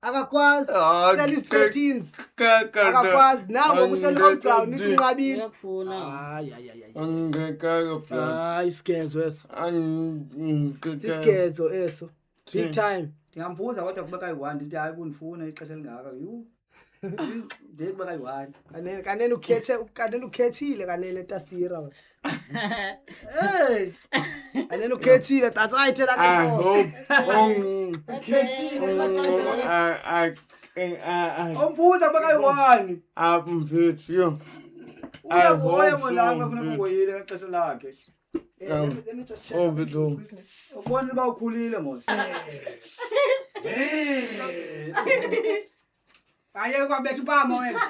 akakwazi. Sela izi-proteins akakwazi. Nawe ngoku usela i-all brown nithi unqabile. Uyakufuna. Hayi. Angekaka plan. Hayi isigezo eso. Angekaka. Sisigezo eso. Big time. ndingambuza kodwa kuba kayi-1 ndithi hayi bundifuna ixesha elingaka yu nje kuba kayi-1 Kanene ukhethile kanene tastira. hey Kanene ukhethile. That's why I tell I that. hope ombuza kuba kayi-1 I'm with you. uyahoya molanga funeka uhoyile ngexesha lakhe Let me just check. Overdo. ubona uba ukhulile mos Aye kwabetha impama wena.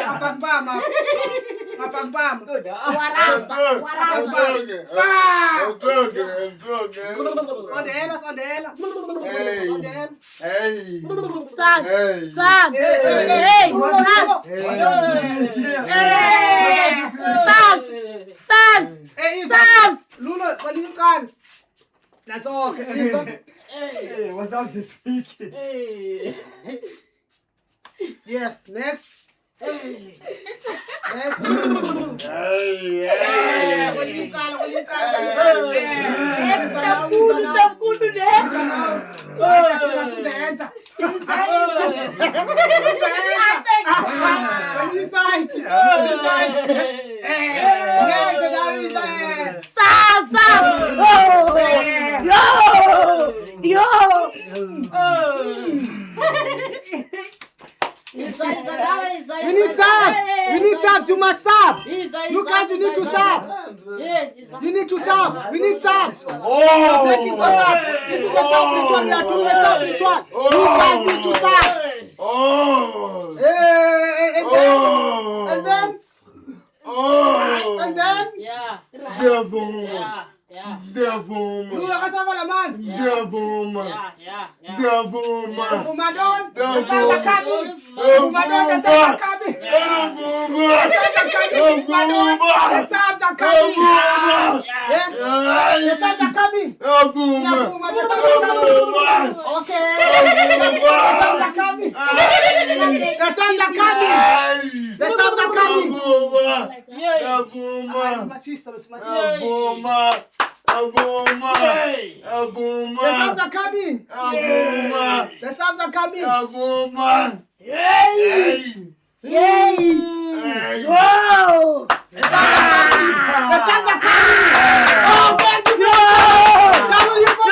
Afaka impama. Afaka impama. Warasa. Sondela, sondela. Hey. Sondela. Hey. Subs. Hey. Subs. Hey. Hey. Subs. Subs. Hey, Subs. Lulo, baliqala. That's okay. hey what's up this week Yes, next. Next. Hey. Baliqala. Tamkulu next. Sizenza. Subs. Subs. Oh. Yo. We need subs. We need subs. You must sub. You guys, you need to sub. You need to sub. We need subs. Oh. Looking for subs. This is a sub ritual. We are doing a sub ritual. You guys need to sub. Oh. And then. Yeah. Devil. Yeah. Devil. Lula kasama la manzi. Devil. Yeah. Devil. Fumadon. Devil. Santa Kabi. Fumadon. The Santa Kabi. Santa Kabi. Fumadon. The Santa Kabi. The Santa Kabi. Yeah, Fuma. The Santa Kabi. Okay. The Santa Kabi. The Santa Kabi. The Santa Kabi. Machista, machista. The subs are coming. The subs are coming. Yay. Whoa. The subs are coming. Oh, thank you. W for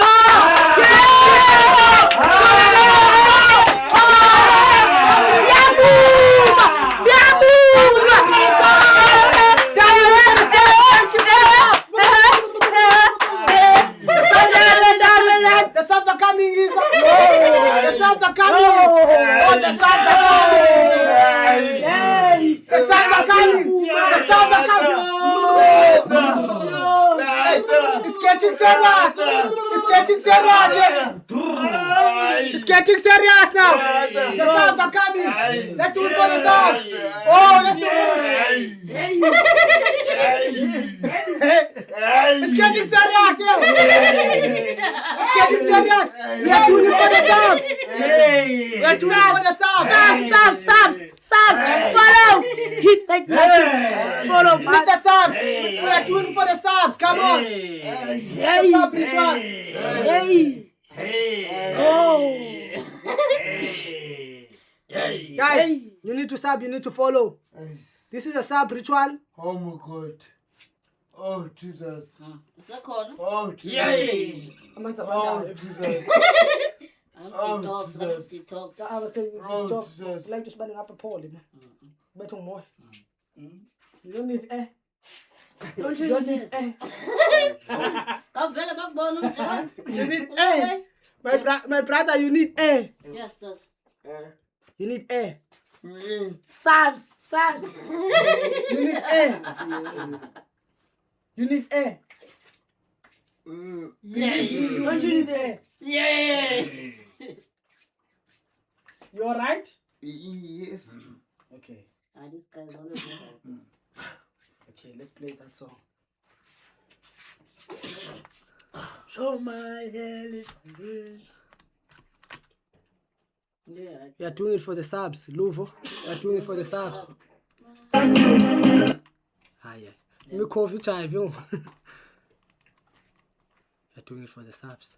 the subs are coming, Isa. The subs are coming. Oh, the subs are coming. The subs are coming. The subs are coming. It's getting serious. It's getting serious. It's getting serious now. The subs are coming. Let's do it for the subs. Oh, let's do it. It's getting serious here. It's getting serious. We are doing it for the subs. We are doing it for the subs. Subs. Follow. Hit that like. Follow. Hit the subs. We are doing it for the subs. Come on. The sub ritual. Guys, you need to sub. You need to follow. This is a sub ritual. Oh my God. Oh Jesus. Sekhona. Oh Jesus. Oh Jesus. Detox. Like just burning up a pole. Better more. You don't need eh. You don't need eh. Kavele bakubona umjani. You need eh. My brother, you need eh. Yes. You need eh. Subs. You need eh. You need eh. Continue there. Yeah. You alright? Yes. Okay. This guy is always right. Okay, let's play that song. Show my hand. Yeah. You are doing it for the subs, Luvo. You are doing it for the subs. Ah, yeah. Give me coffee time, you. You are doing it for the subs.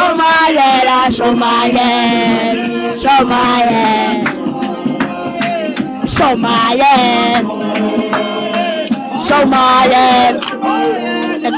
Show my hand. Show my hand. Show my hand. Show my hand. The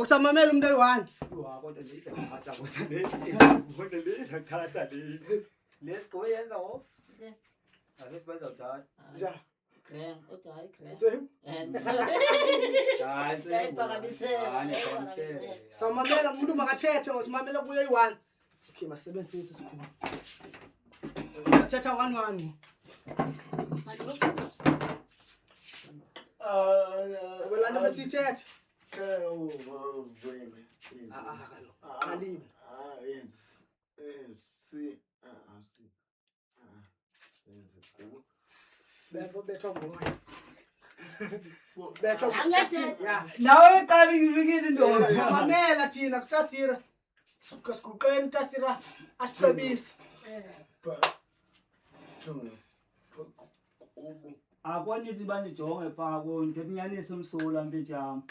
Ngokusamamela umntu oyi-1. Kodwa leyizathatha kodwa leyizathatha lesigqoke yenza ngo asebenza uthatha Ja. Grand, uthi hayi grand. Same. Hayi Yayiphakamisela. Samamela umuntu makathethe ngosimamela kuye yi-1. Okay, masebenzise isikhulu. Thetha 1-1. Welana besithethe. Kalo. Qalini. Bethwa ngomoya. Bethwa Angethe. ya. nawe qala ngivikile ndoda Samamela thina kutasira. Siguqeni tasira asicebise. akwanithi banijonge phako ndithethinyanisa umsola mpejam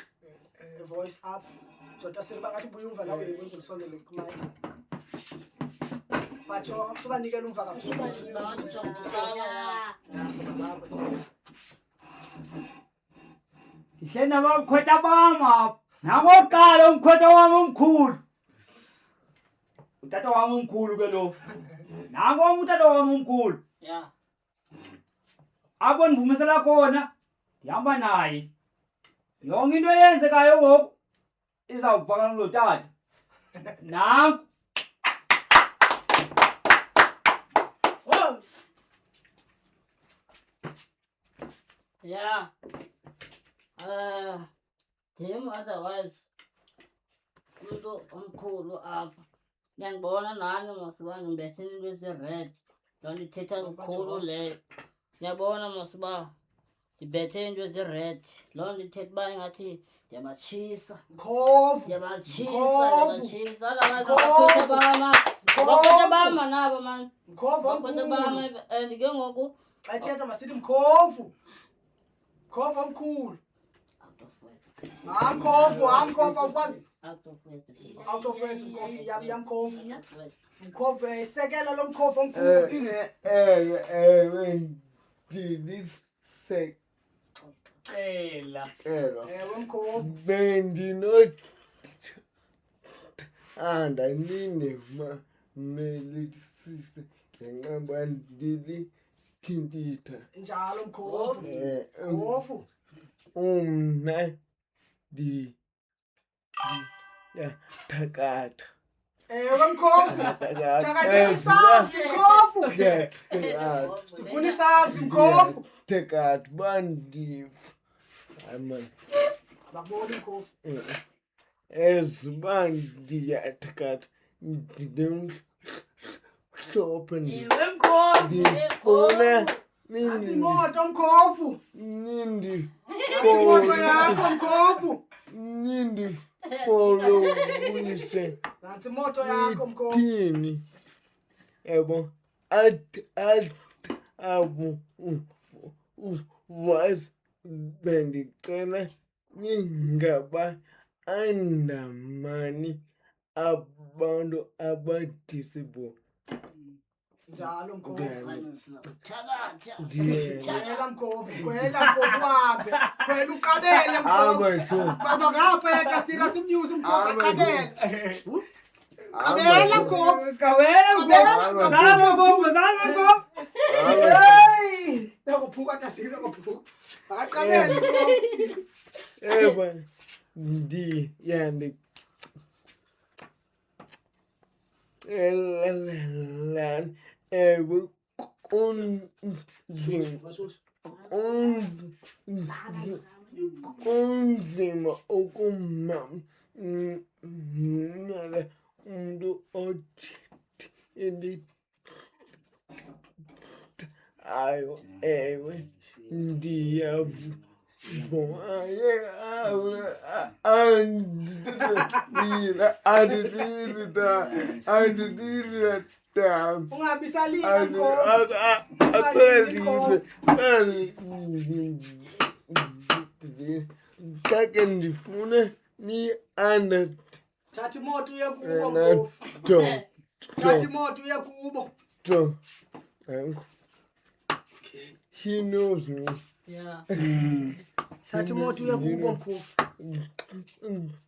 Voice up. So tasira bangathi buya umva lawe wenza usondele kumayi. Batho subanikela umva kabuhlungu. ndihle nabakhwetha bam apha nangokuqala umkhwetha wam omkhulu utata wam omkhulu ke lo nango utata wam omkhulu Yeah. apho ndivumisela khona ndihamba naye yonke into eyenzekayo ngoku izawubhakana kulo tata nanku Whoops. Yeah. Him otherwise. Umuntu omkhulu apha. Ngiyangibona nani mosiba ngimbethile into ezi-red. Loo nto ithetha kakhulu leyo. Ngiyabona mosiba ndibethe into ezi-red. Loo nto ithetha uba ingathi ndiyabatshisa. Khovu. Ndiyabatshisa. Abakhwetha bama. Abakhwetha bama nabo mani. Khovu Abakhwetha omkhulu. bama and ke ngoku Xa thetha masithi mkhovu. Khovu omkhulu. out of words. Khovu awukwazi. Out of words. Out of words mkhovu yamkhovu. Out of words. Mkhovu isekela lo mkhovu omkhulu. cela Ewe mkhovu. Bendinothanda ninemelisise ngenqaba ndilithintitha. Njalo mkhovu. Khovu. Umna thakatha. Ewe mkhovu. Thakatha isabsi mkhovu. Sifuna isabsi mkhovu. Thakatha bandiva. Amen. Bakubona mkhovu. Ezibandiyathakatha ndimhlophe Ewe mkhovu. ndifuna Athi imoto mkhovu. nindi Athi imoto yakho mkhovu. nindifolowise Athi imoto yakho mkhovu. ithini yabo abo was bendicela ningaba andamani abantu abadisable. Njalo mkhovu. Thakatha. Kwela mkhovu. Kwela mkhovu wabe. Kwela uqabele mkhovu. Abasho Baba ngapha yatasira simnyuza mkhovu aqabele. Qabela mkhovu. kawela ngoko Nakuphuka tasira nakuphuka. Aqabele mkhovu. eba ndiyandi elalelani ewe kunzima ukumamela umntu othile ayo ewe ndiyavuma Ungabi salika mkhovu. kake ndifune ni-under Thatha imoto uye kubo mkhovu. Thatha imoto uye kubo. He knows me. Yeah. Thatha imoto uye kubo mkhovu.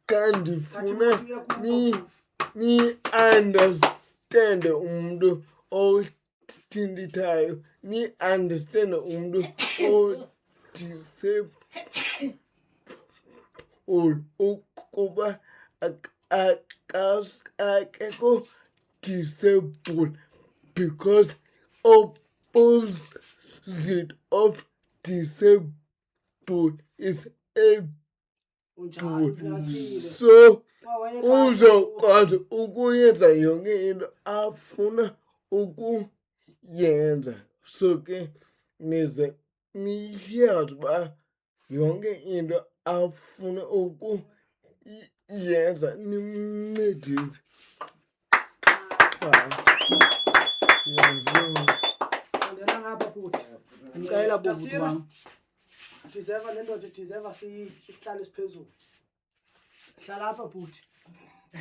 Kandi Thatha funa imoto uye kubo mkhovu. ni understand umuntu othindithayo ni understand umuntu disabled ukuba akekho disabled because opposite of disabled is able. So uzokwazi ukuyenza yonke into afuna ukuyenza. So ke nize niyazi uba yonke into afuna ukuyenza nimncedise. Sondela ngapha futhi. Ngicela bubuthi mama. Deserve le ndoda deserve sihlale siphezulu. Hlala lapha futhi.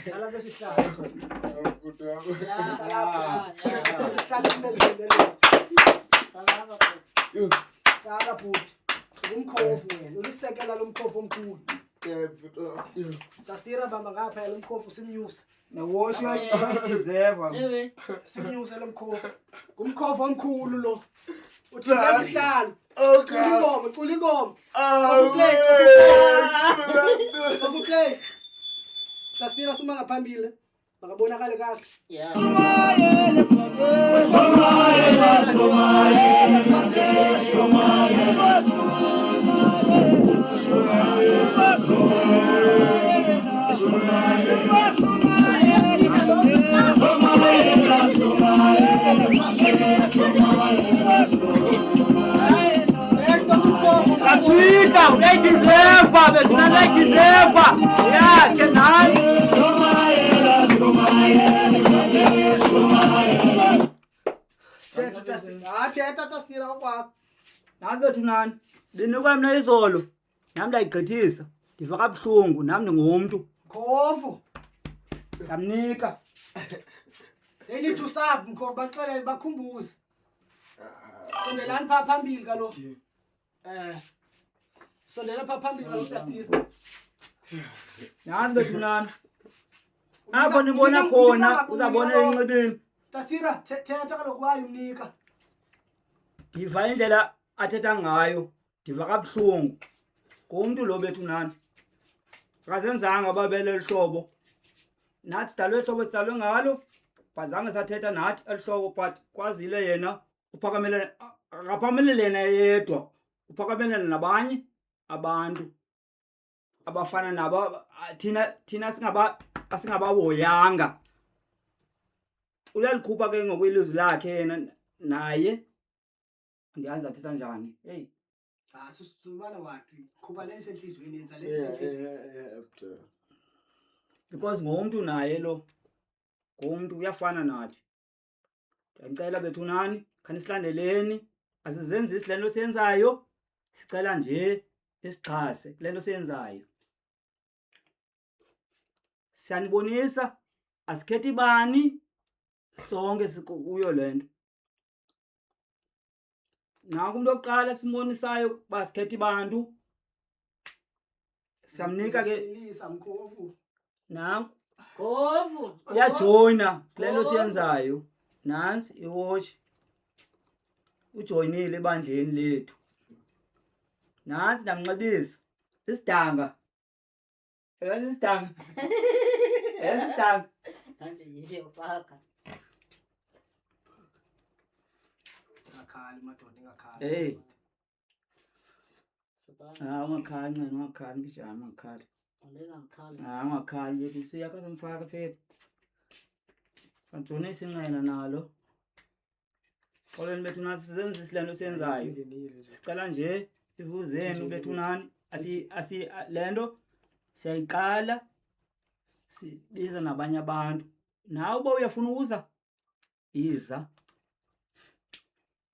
Hlala bese sihlala. Hlala phezulu le ndoda. Hlala futhi. Umkhofu wena, ulisekela lo mkhofu omkhulu. Tasira bamba ngapha lo mkhofu simnyusa. Newash deserve. Simnyusa lo mkhofu. Kumkhofu omkhulu lo. Udeserve isihlalo. Okay. Cula ingoma. Play. Tasira suma ngaphambili. Makabonakale kahle. Yeah. Sapika, unaitizeva, bezuna unaitizeva. Yeah, kenani. Thetha Tasira kwakho. Nazi bethu nani. Ndinikwa mina izolo. Nami ndayigqithisa. Ndiva kabuhlungu nami ndingumuntu. Mkhofu. Ngamnika. They need to sub mkhofu baxele bakhumbuze. Sondelani pha phambili kalo. Sondela pha phambili kalo Tasira. Nazi bethu nani. Apho nibona khona uzabona enqibeni. Tasira thetha kaloku wayo umnika. Ndiva indlela athetha ngayo. Ndiva kabuhlungu. Kumuntu lo bethu nani. Akazenzanga babele lihlobo. Nathi sidalwe ihlobo sidalwe ngalo. Bazange sathetha nathi elihlobo but kwazile yena uphakamele akaphamelele yena yedwa. Uphakamele nabanye abantu abafana nabo thina singabahoyanga. Uyalikhupha ke ngokwelizwi lakhe yena naye. Ndiyazi athetha njani. Hey. Susubana wathi khuba lense enhlizweni yenza lense enhlizweni. Because ngomuntu naye lo. Ngomuntu uyafana nathi. Ngicela bethu nani, khani silandeleni, asizenzisi lento siyenzayo. Sicela nje isixhase lento siyenzayo. Siyanibonisa asikhethi bani sonke sikuyo lento. Naku umuntu oqala simbonisayo basikhethi bantu. Siyamnika ke Lisa mkhofu. naku Mkhofu. uyajoyina lento siyenzayo. Nansi iwatch. Ujoyinile ebandleni lethu. Nansi namnxebisa. Isidanga. Eyazi isidanga. Isidanga. Manje yiyo faka. Ngakhali madoda ngakhali. Hey. Ungakhali ncane ungakhali bijama ungakhali. Ngeka ngikhali. Ungakhali yethi siyakho simfaka phela. Sanjonisa inqena nalo. Kolweni bethu nasi sizenzisi lento siyenzayo. Sicela nje ivuzeni bethu nani asi lento siyayiqala sibiza nabanye abantu. Nawe uba uyafuna ukuza iza.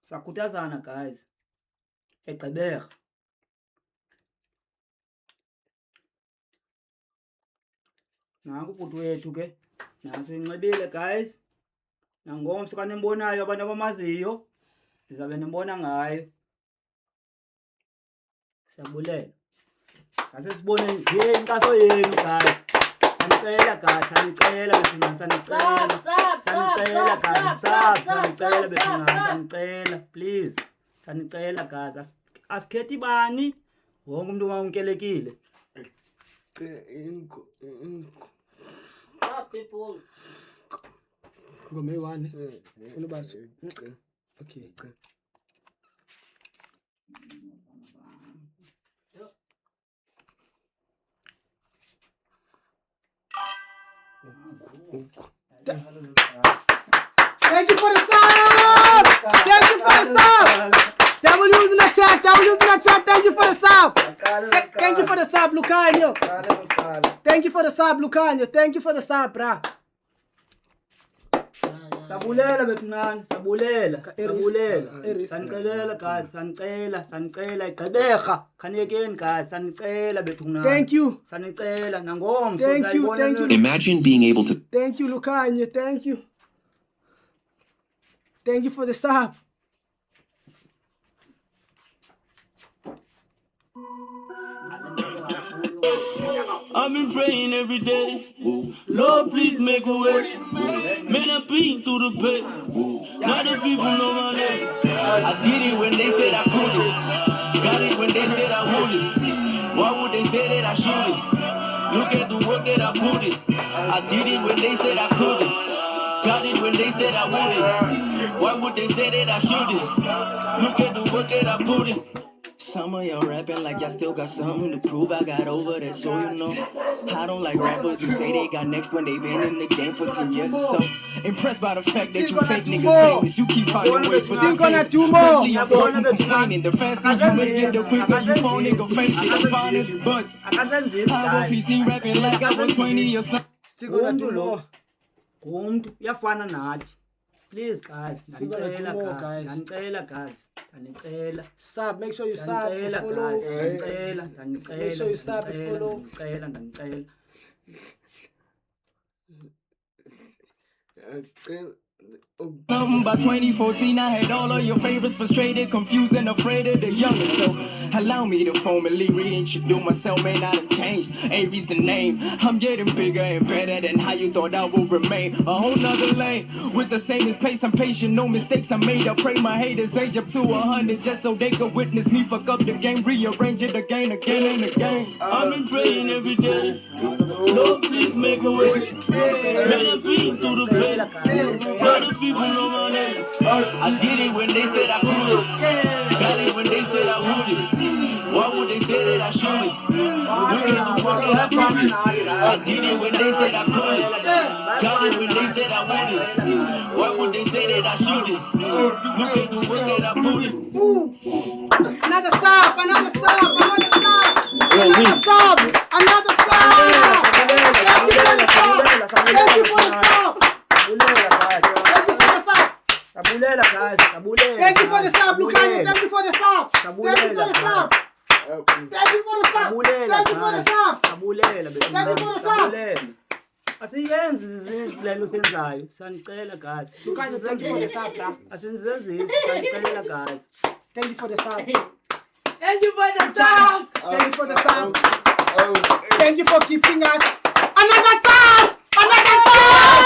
Sakhuthazana guys. Egqibera. Nanku ubhuti wethu ke. Nansi inxibile guys. Nangomso kanembonayo abantu abamaziyo. Ndizabe nimbona ngayo. Siyabulela. Ngase sibone nje inkaso yenu guys. Sanicela guys, sanicela bethuna sanicela. Sanicela guys, sanicela bethuna sanicela please. Sanicela guys. asikhethi bani wonke umuntu wamkelekile. Ah, people. Ngome 1. Funa bathi. Okay. Thank you for the sub! Thank you for the sub! W's in the chat, W's in the chat, thank you for the sub! Thank you for the sub, Lucanio! Thank you for the sub, Lucanio! Thank you for the sub, brah! Sabulela bethunani, sabulela. Sanicela guys, sanicela igqibeka. Khaniyekeni guys, sanicela bethunani. Thank you! Sanicela nangomso. Thank you. Imagine being able to Thank you, Lucanio, thank you. Thank you for the sub. I've been praying every day. Lord, please make a way. Man, I've been through the pain. Now the people know my name. I did it when they said I couldn't. Got it when they said I wouldn't. Why would they say that I shouldn't? Look at the work that I put in. I did it when they said I couldn't. Got it when they said I wouldn't. Why would they say that I shouldn't? Look at the work that I put in. Some of y'all rapping like y'all still got something to prove. I got over that, so you know. I don't like rappers who say they got next when they been in the game for 10 years or so. Impressed by the fact that you fake niggas famous. You keep finding ways for Still gonna do more. Especially I'm far from complaining. The faster you make it, the quicker you phone nigga face it. I'm fine as buzz. I go PT rapping like I was 20 or something. Still gonna do more. Umuntu uyafana nathi. Please guys, Still gonna do more, guys. Danicela. Sub, make sure you sub and follow. Make sure you sub and follow. Danicela. By 2014, I had all of your favorites frustrated, confused, and afraid of the youngest. So, allow me to formally reintroduce myself. Man, I done changed. Aries the name. I'm getting bigger and better than how you thought I would remain. A whole nother lane with the same pace. I'm patient, no mistakes I made. I pray my haters age up to 100 just so they could witness me fuck up the game, rearrange it again and again. I've been praying every day. Lord, please make a way. Man, I've been through the pain. People know my name. I did it when they said I couldn't. Got it when they said I wouldn't. Why would they say that I shouldn't? I did it when they said I couldn't. Got it when they said I wouldn't. Why would they say that I shouldn't? Look at the work that I put in. Ooh. Another sub. Another sub. Thank you for the sub. Thank you for the sub, Lucani. Thank you for the sub. Thank you for the sub. Thank you for the sub. Thank you for the sub. Thank you for the sub. Asiyenzi izilelo senzayo. Sanicela guys. Lucani, thank you for the sub, bro. Asenzenzisi sanicela guys. Thank you for the sub. Thank you for the sub. Thank you for the sub. Thank you for giving us another sub. Another sub.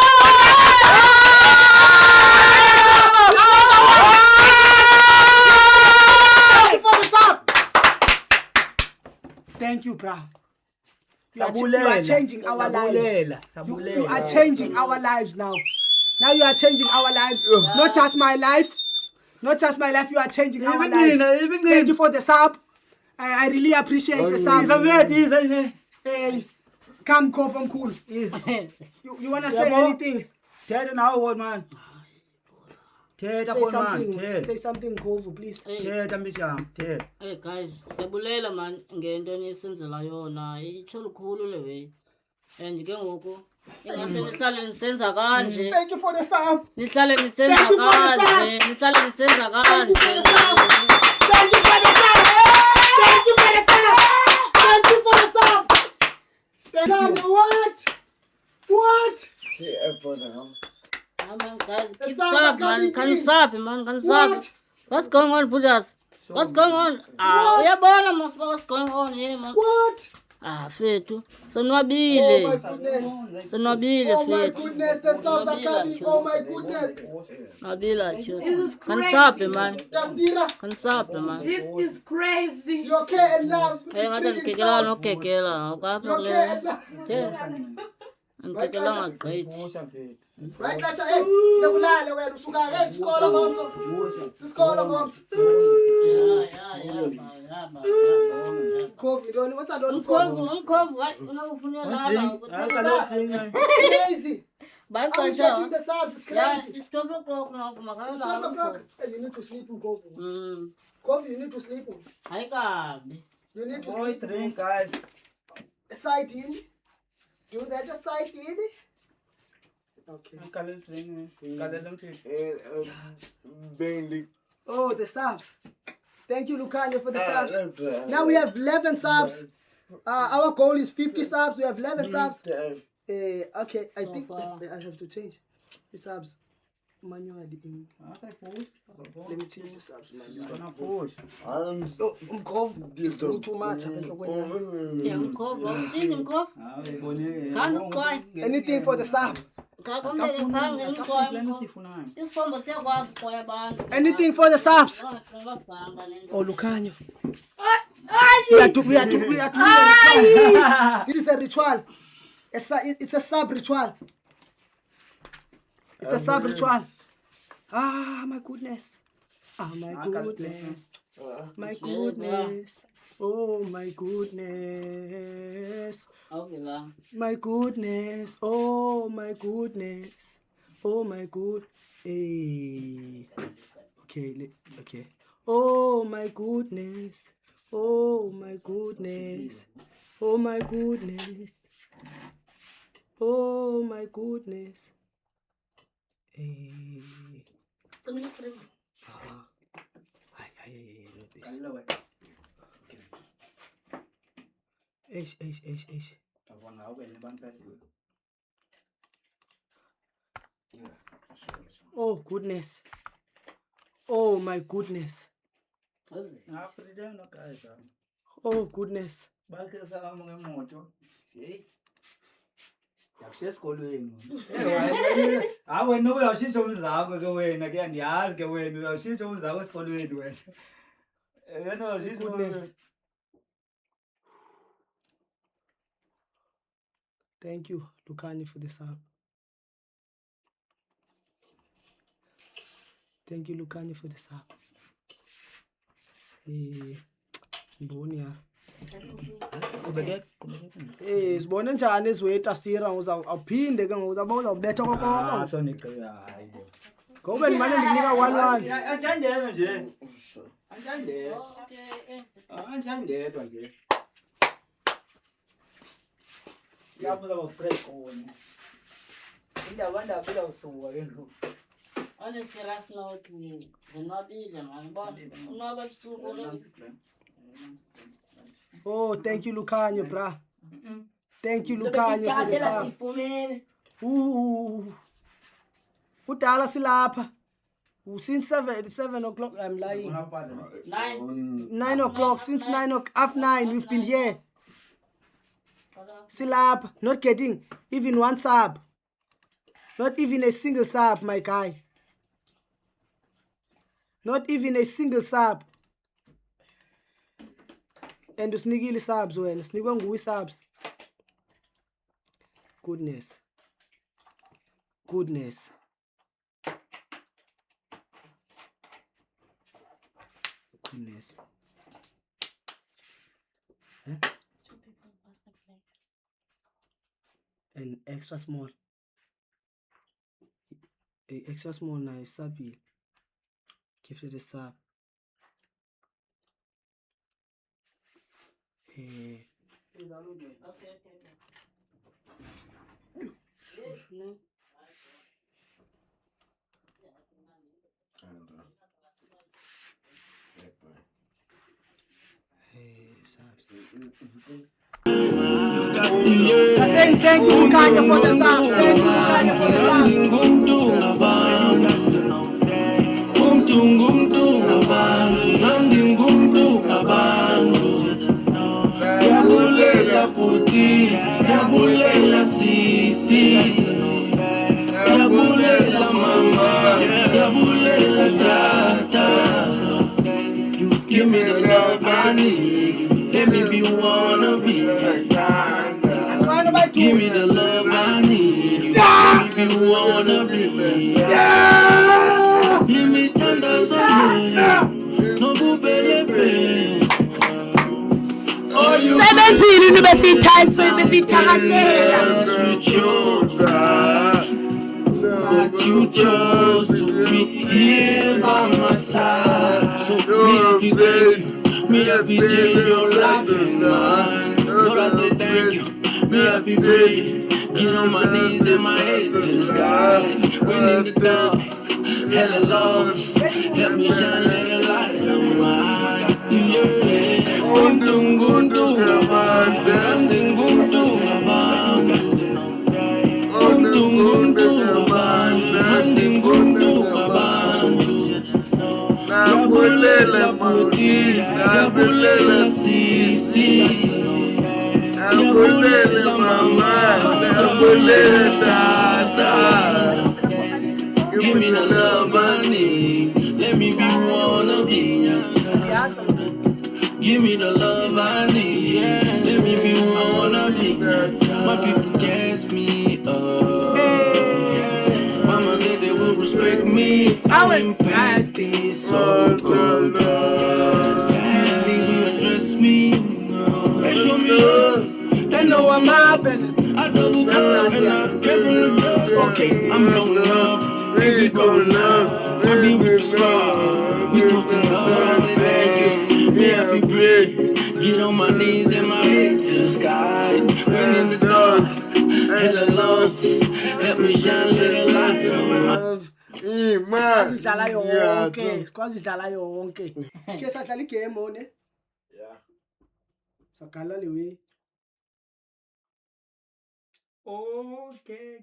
Thank you, bro. You are changing our lives. You are changing our lives now. Now you are changing our lives. Not just my life. Not just my life. You are changing our lives. Thank you for the sub. I really appreciate the sub. Hey, come, go from cool. You wanna say anything? Tell now, old man. Say something, Kovu, please. Hey guys, siyabulela man ngento enisenzela yona itsho lukhulu lewe. And ke ngoku ingase nihlale nisenza kanje. Thank you for the sub. Nihlale nisenza kanje. Nihlale nisenza kanje. Thank you for the sub. Thank you for the sub. Thank you for the sub. Thank you. What? Yeah, for the Man, guys, keep sub, man. Can sub. What's going on, Buddhas? What's going on? We are born, what's going on here, man? What? Ah, fethu. Oh Sonwabile. my goodness. Sonwabile Oh my fethu. goodness, the subs are coming. Oh my goodness. Nabila tjho. This is Kan crazy. sape man. Dastira, Kan sape man. This is crazy. you okay and love? Ngathi ndikekela nokekela ngapha You okay and love? ndikekela ngagqithi. Usha mfethu. Right, Lasha, hey, nakulala wena usuka hey isikolo ngomso. Sisikolo ngomso. Coffee, don't what's that on Umkhovu unawufuna laba. Crazy. I'm Bayiqasha. getting the subs, it's Ya, crazy. it's 12 o'clock now kumakala. It's 12 o'clock. Hey, you need to sleep, Coffee. Mm. Coffee, you need to sleep. Hayi kabi. You need to Boy, sleep. drink, guys. Side in. Do that just side in. Okay. Kalel drink. Kalel mfethu. Bentley. Oh, the subs. Thank you, Lucania, for the subs. Now we have 11 subs. Our goal is 50 subs. We have 11 subs. Okay, I So think far. I have to change the subs manually. Let me change the subs manually. Gonna push. It's too much. Yeah, umkhovu awusini umkhovu. Khani uqwayi. Anything for the subs. Kakomele khange uqwayi. Lesifunayo. Isifombo siyakwazi uqwaya abantu. Anything for the subs. Ngabamba nento. Oh, Lucania. We are doing a ritual. This is a ritual. It's a sub ritual. It's a sub ritual. Ah, my goodness. Ah, my goodness. My goodness. Oh, my goodness. Awuvela. My goodness. Oh, my goodness. Oh, my good. Hey. Okay. Okay. Oh, my goodness. Oh, my goodness. Oh, my goodness. Oh, my goodness. Hey. Eish. Oh, goodness. Oh, my goodness. Ngaphrida no guys. Oh, goodness. Bakhe sahamba ngemoto. Hey. Yakushiya esikolweni. Hayi wena uyawushintsha umzakho ke wena ke andiyazi ke wena uyawushintsha umzakho esikolweni wena. Wena uyawushintsha Goodness. Thank you, Lucani, for this app. Thank you, Lucani, for this app. Mboni ya. Sibone njani izwethu asira awuphinde ke ngoku uzawubetha kokoko. So niqela hayi. Ngoba nimane ndikunika 1-1. Anjandelo nje. Anjandelo. Okay. Anjandelo nje. Lapho uzaba fresh wona. Indaba ndabela usuka ke ndlu. On a serious note, nginwabile man. Bona unwaba ebusuku lo. Oh, thank you, Lucani, bra. Thank you, Lucani, for this app. Udala silapha. Since 7 o'clock, I'm lying. 9 o'clock, since 9 o'clock, after 9, we've been here. Silapha, not getting even one sub. Not even a single sub, my guy. Not even a single sub. And usinikile subs wena, sinikwe nguwe subs. Goodness. Goodness. Goodness. Huh? And extra small. Extra small now, sub. Give it a sub. I'm saying thank you, Lucania, for the sub. Thank you, Lucania, for the subs. puti, yabulela sisi, yabulela mama, yabulela tata. You give me the love I need. Let me be wanna be. Give me the love I need. Let me be wanna be. Give me thunders of no bubele. Oh, you sebenzile besithakathela but you chose to be here by my side. So me happy change your life and mine. Lord, I say thank you. Me happy pray. Get on my knees and my head to the sky. When in the dark, hella lost. Help me shine, let a light on mine. Yeah. Guntung guntung abang, guntung abang. Guntung guntung abang, guntung abang. Yabulela puti, yabulela sisi, yabulela mama, yabulela tata. Give me the love I need, let me be wanna be. Give me the love I need, yeah. Let me be wanna be. My people gas me up. Mama said they will respect me. I went past this so cold. They will address me. They show me love. They know I'm happy. I double love and I came from the dust. Okay, I'm blowing up. Baby, blowing up. I be with the star. We toasting love. I say thank you. Me happy pray. Get on my knees and my head to the sky. When in the dark, hella lost. Help me shine little light on my sikwazi idlala yonke ke sadlala igame one sagala lewe Okay.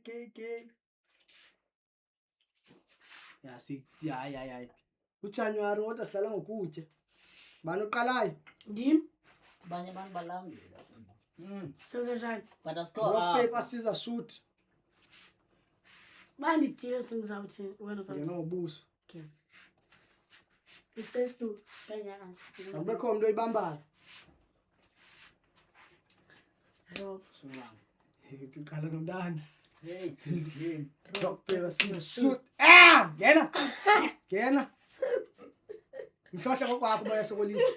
ya uJanuary kodwa sidlala ngokutya bani oqalayo ndim abanye abantu balambile sezeshani but asiko rock paper scissors shoot bandijile singizawuthi wena yena uzawuthi ngobuso i-test to kanyaka akubekho umuntu oyibambayo rock iqala nomntana Hey, rock paper scissors shoot ngena mhlohla ngokwakho bayasokolisa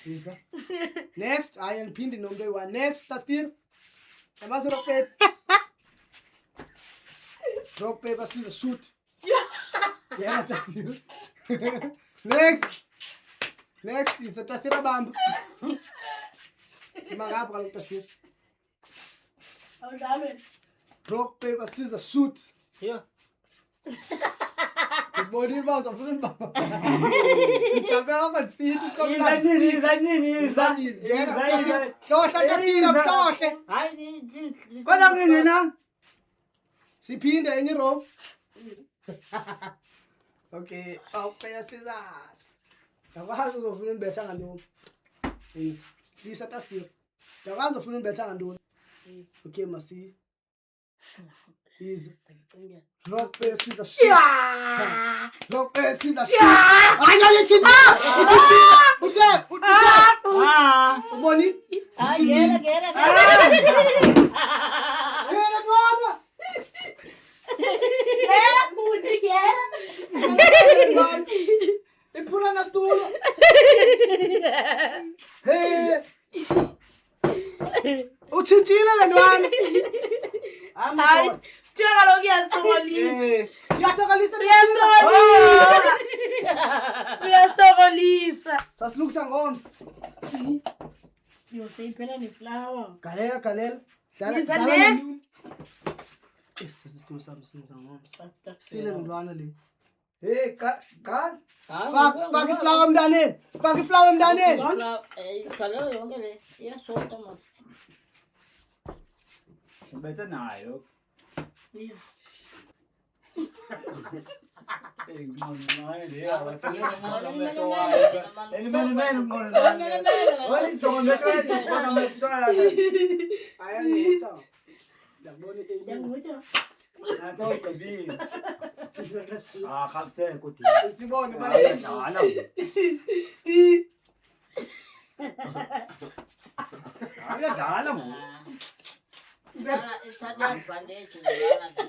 isa next I ngiphinde nomuntu oyi-1 next Tastin amazi rock paper scissors shoot ngena Tastin next is Tastin abamba mangapha kaloku Tastin awudlalwe rock paper scissors shoot yo ngibonile uba uzafuna unibamba ijabe apha ndisithi hlohla Tastina mhlohle hayi kodwa kungena siphinde enye row okay awupeya scissors yakwazi uzofuna unibetha ngantoni yes lisa Tastina yakwazi ufuna unibetha ngantoni okay masi easy rock paper scissors shoot rock paper scissors shoot hayi uboni ngena yena bwana iphula nasitulo hey uchintshile le ntwana hayi njengaloku uyasokolisa uyasokolisa sasilungisa ngomso yo seyiphela neflower galela Is that next? Sisitulo sami silungisa ngomso That's sile ntwana le hey faka iflower emntaneni faka iflower emntaneni Kaloku yonke le iyashota mas. ubethe nayo please Sibone Ithatha advantage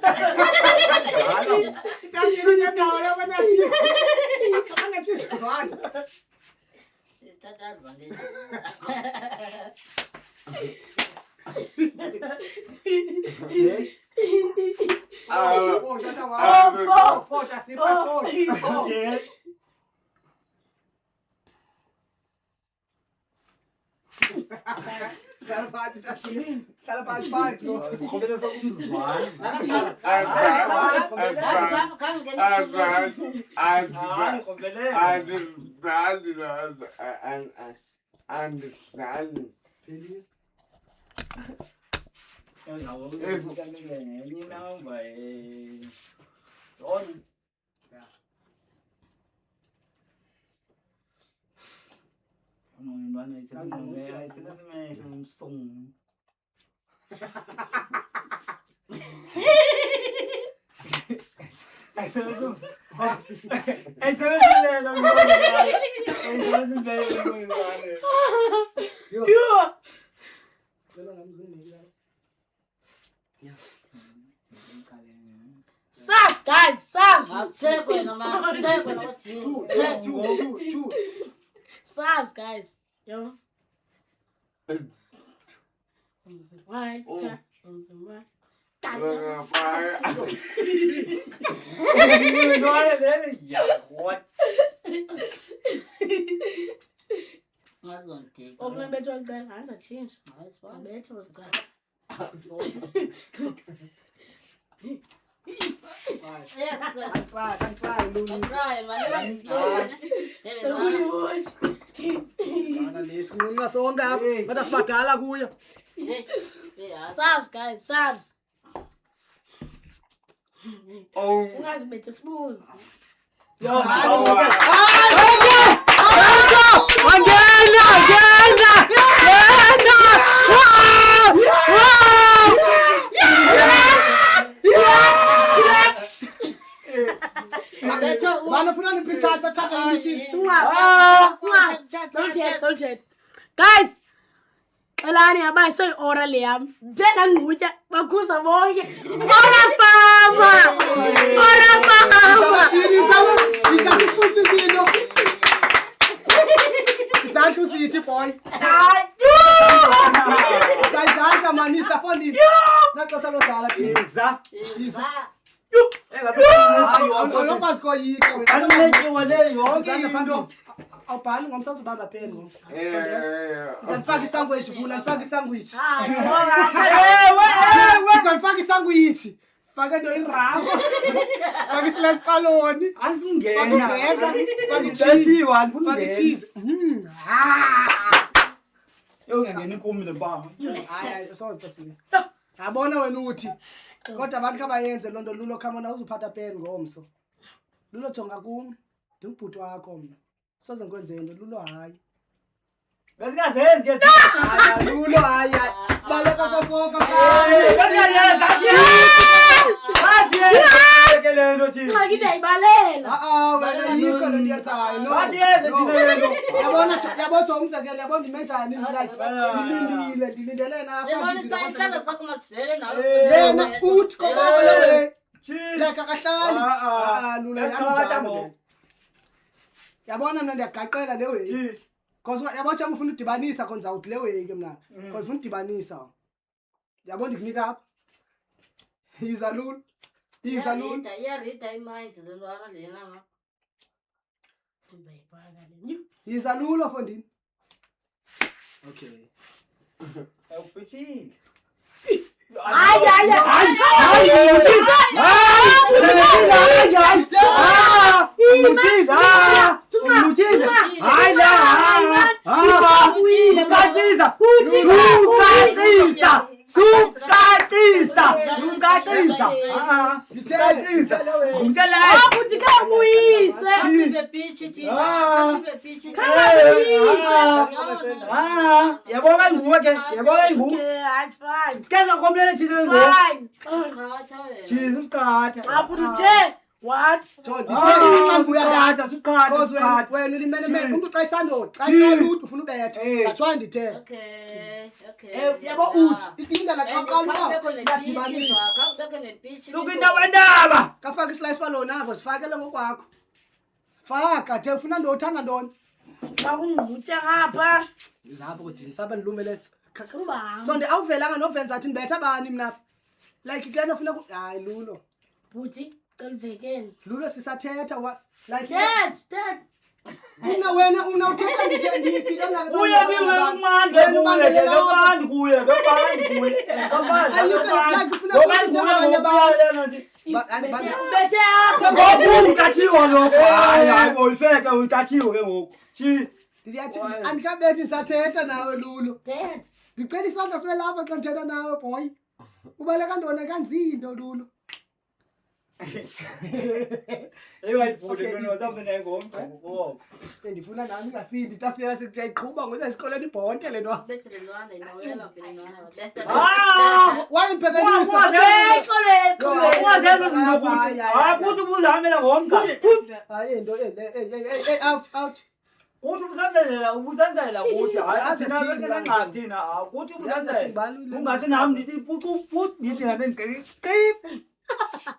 Ithatha advantage. Subs, guys, subs. Subs, guys. Yo. Why? Open better girl has a change. Better girl. Yes, try, Lulu. try, man. Ngincunga sonke apha kodwa sibadala kuyo. Subs, guys, subs. Ungazibethe spoons. Banofuna nipichatha thatha imishini. Don't hit. Guys, Elani abayi soy ora leyam. Dela ngutya bakuza bonke. Ora fama. Isathu sithi boy. Sayizandla manisa fondini. Naxesha lodala thina. Awukwazi koyika wena. Isandla phambili. Awubhali ngomsa uzobamba pen ngoku. Izanifaka isandwich vula, nifaka isandwich. Izanifaka isandwich. Faka into irabo. Faka isilash paloni. Andingena. Faka cheese. Faka cheese. Ungangeni kumi le bama. Hayi soze sine. Yabona wena uthi. Kodwa abantu kabayenze lonto Lulo khamona uzuphatha pen ngomso. Lulo jonga kumi. Ndingibhuti wakho mina. Soze ngikwenze into Lulo hayi. Besingazenzi ke. Lulo hayi. Baleka kokoka. Wena yikho le ndiyatshayo. Yabona umzekelo yabona imenjani ndilindele yena uthi kokoko lewe leka kahlali Lulo yabona mna ndiyagaqela le way because yabona chama ufuna udibanisa konza uthi le way ke mna because ufuna udibanisa yabona ndikunika apha yiza Lulo iyarida imayinzi le ntwana lena ma. yiza Lulo fondini. Okay. Awupichile. Ngitshela yabo kanguwe ke yabo kanguwe Okay, it's fine. sikeza komlele thina It's ngoku fine. Jesus uqatha Xa uthe what? uqatha suqatha wena ulimenemene umntu xa isandoda xa Jim. iluthi ufuna ubetha that's why ndithe yabo uthi indlela xa uqaluka suka indabandaba kafaka islice balona apho sifakele ngokwakho faka the ufuna ndothanda ntoni Xa kungutya ngapha. zapho kuthi sabe nilume let's Sumbanga. sonde awuvelanga novenza athi ndibetha bani mna like kule ufuna hayi lulo Bhuti, cela ivekele. lulo sisathetha like Dad. una wena unawuthetha ndithi kuye bimandla kuye bebandi kuye Ubethe apha. ngoku utathiwa lokho hayi ulifeke utathiwe ke ngoku ndiyathi andikabethi ndisathetha nawe lulo Dad. ndicela isandla sibe lapha xa ndithetha nawe boy ubaleka ntona kanzinto lulo ndifuna nami ingasindi tasiyela sekuyayiqhuba ngoku esikoleni ibhonke le nto wayiphekelisa wazenza izinto kuthi hayi kuthi ubuzihambela ngomqa hayi into out kuthi ubusenzela kuthi hayi thina besenangxaki thina kuthi ubusenzela ungathi nami ndithi pucuput ndithi ngasendiqip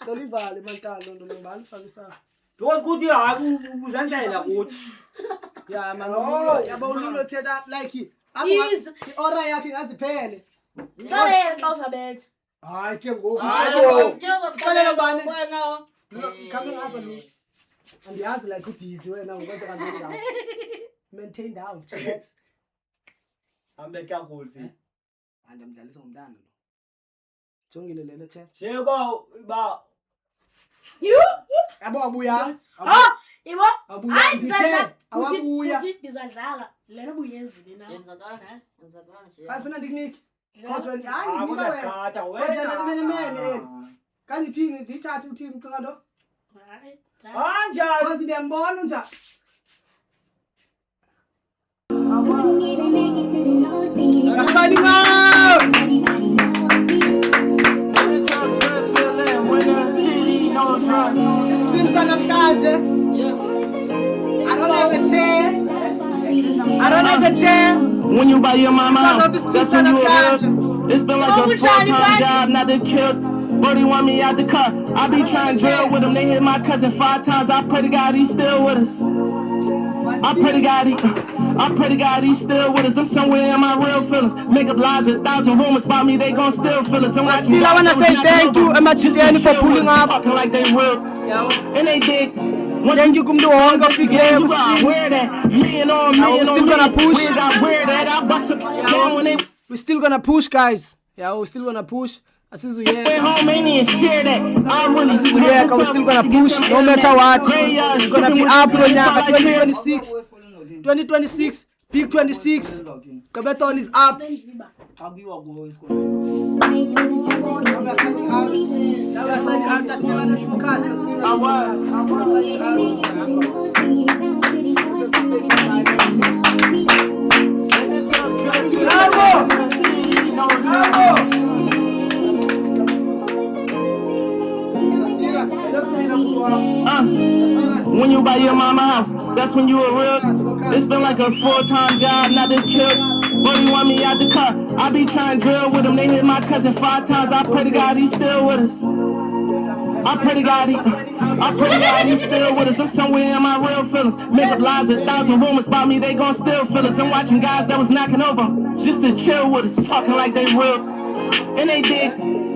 cela ivale mantalo nto lobani fakisa because kuthi hayi ubusenzela kuthi ya man yabo ululo thetha like Yes. iora yakhe ngaziphele Xale xa usabetha. hayi ke ngoku khame ngapha lu andiyazi like udizi wena ngokwenza kantoni ngawo maintain down chillax ambetha kakhulu andamdlalisa ngomntana lo jongile lena che ba yabo abuya Ibo. abuya Hayi ndithe awabuya Bhuti, ndizadlala. Lena ubuyenzile na. ayifuna ndikunike kodwa hayi hayi ndinika wena kuyasikhatha wena mene kandithini ndiyithathe uthini mcinga nto Hayi. kanjani cause ndiyambona unja Couldn't even make it to the nosebleed. Kasani nga It's a good feeling when the city no drug. stream sanamhlanje I don't have a chair I don't have a chair When you buy your mama Because of house, this that's son when of you a God. real. It's been like a full-time job, not to kill. Brody want me out the car. I be trying to drill with him. They hit my cousin 5 times. I pray to God he's still with us. I pray to God he's still with us. I'm somewhere in my real feelings. Make up lies, 1,000 rumors about me. They gon' still feel us. I'm watching Still, I wanna say thank you, Emma Chiteni, for pulling up. Talking like they real. And they dig. Thank you kumntu wonke ofikileyo You got wear that. Me and all, me and still gonna all. push. We got wear that. I bust a down when they We're still gonna push, guys. Yeah, we're still gonna push. went Asizuyeka. home and share that. I really Asizuyeka, we're still gonna push no matter what. We're gonna be up konyaka 2026. 2026, Big 26. Kabeton is up. akuyiwa kuwo esikoleni Now we're signing out. Now we're signing out. Just tell us if you can't. I was. We're signing out. And it's a good feeling. No, when you buy your mama house, that's when you a real. It's been like a full-time job, not to kill. Brody want me out the car. I be trying to drill with him. They hit my cousin 5 times. I pray to God he's still with us. I pray to God he's still with us. I'm somewhere in my real feelings. Make up lies, 1,000 rumors about me. They gon' still feel us. I'm watching guys that was knocking over just to chill with us, talking like they real. And they dig.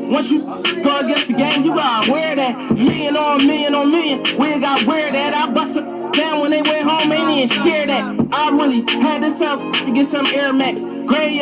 Once you go against the game, you gotta wear that. Million on million. We got wear that. I bust it down when they went home and share that. I really had this up to get some Air Max. Gray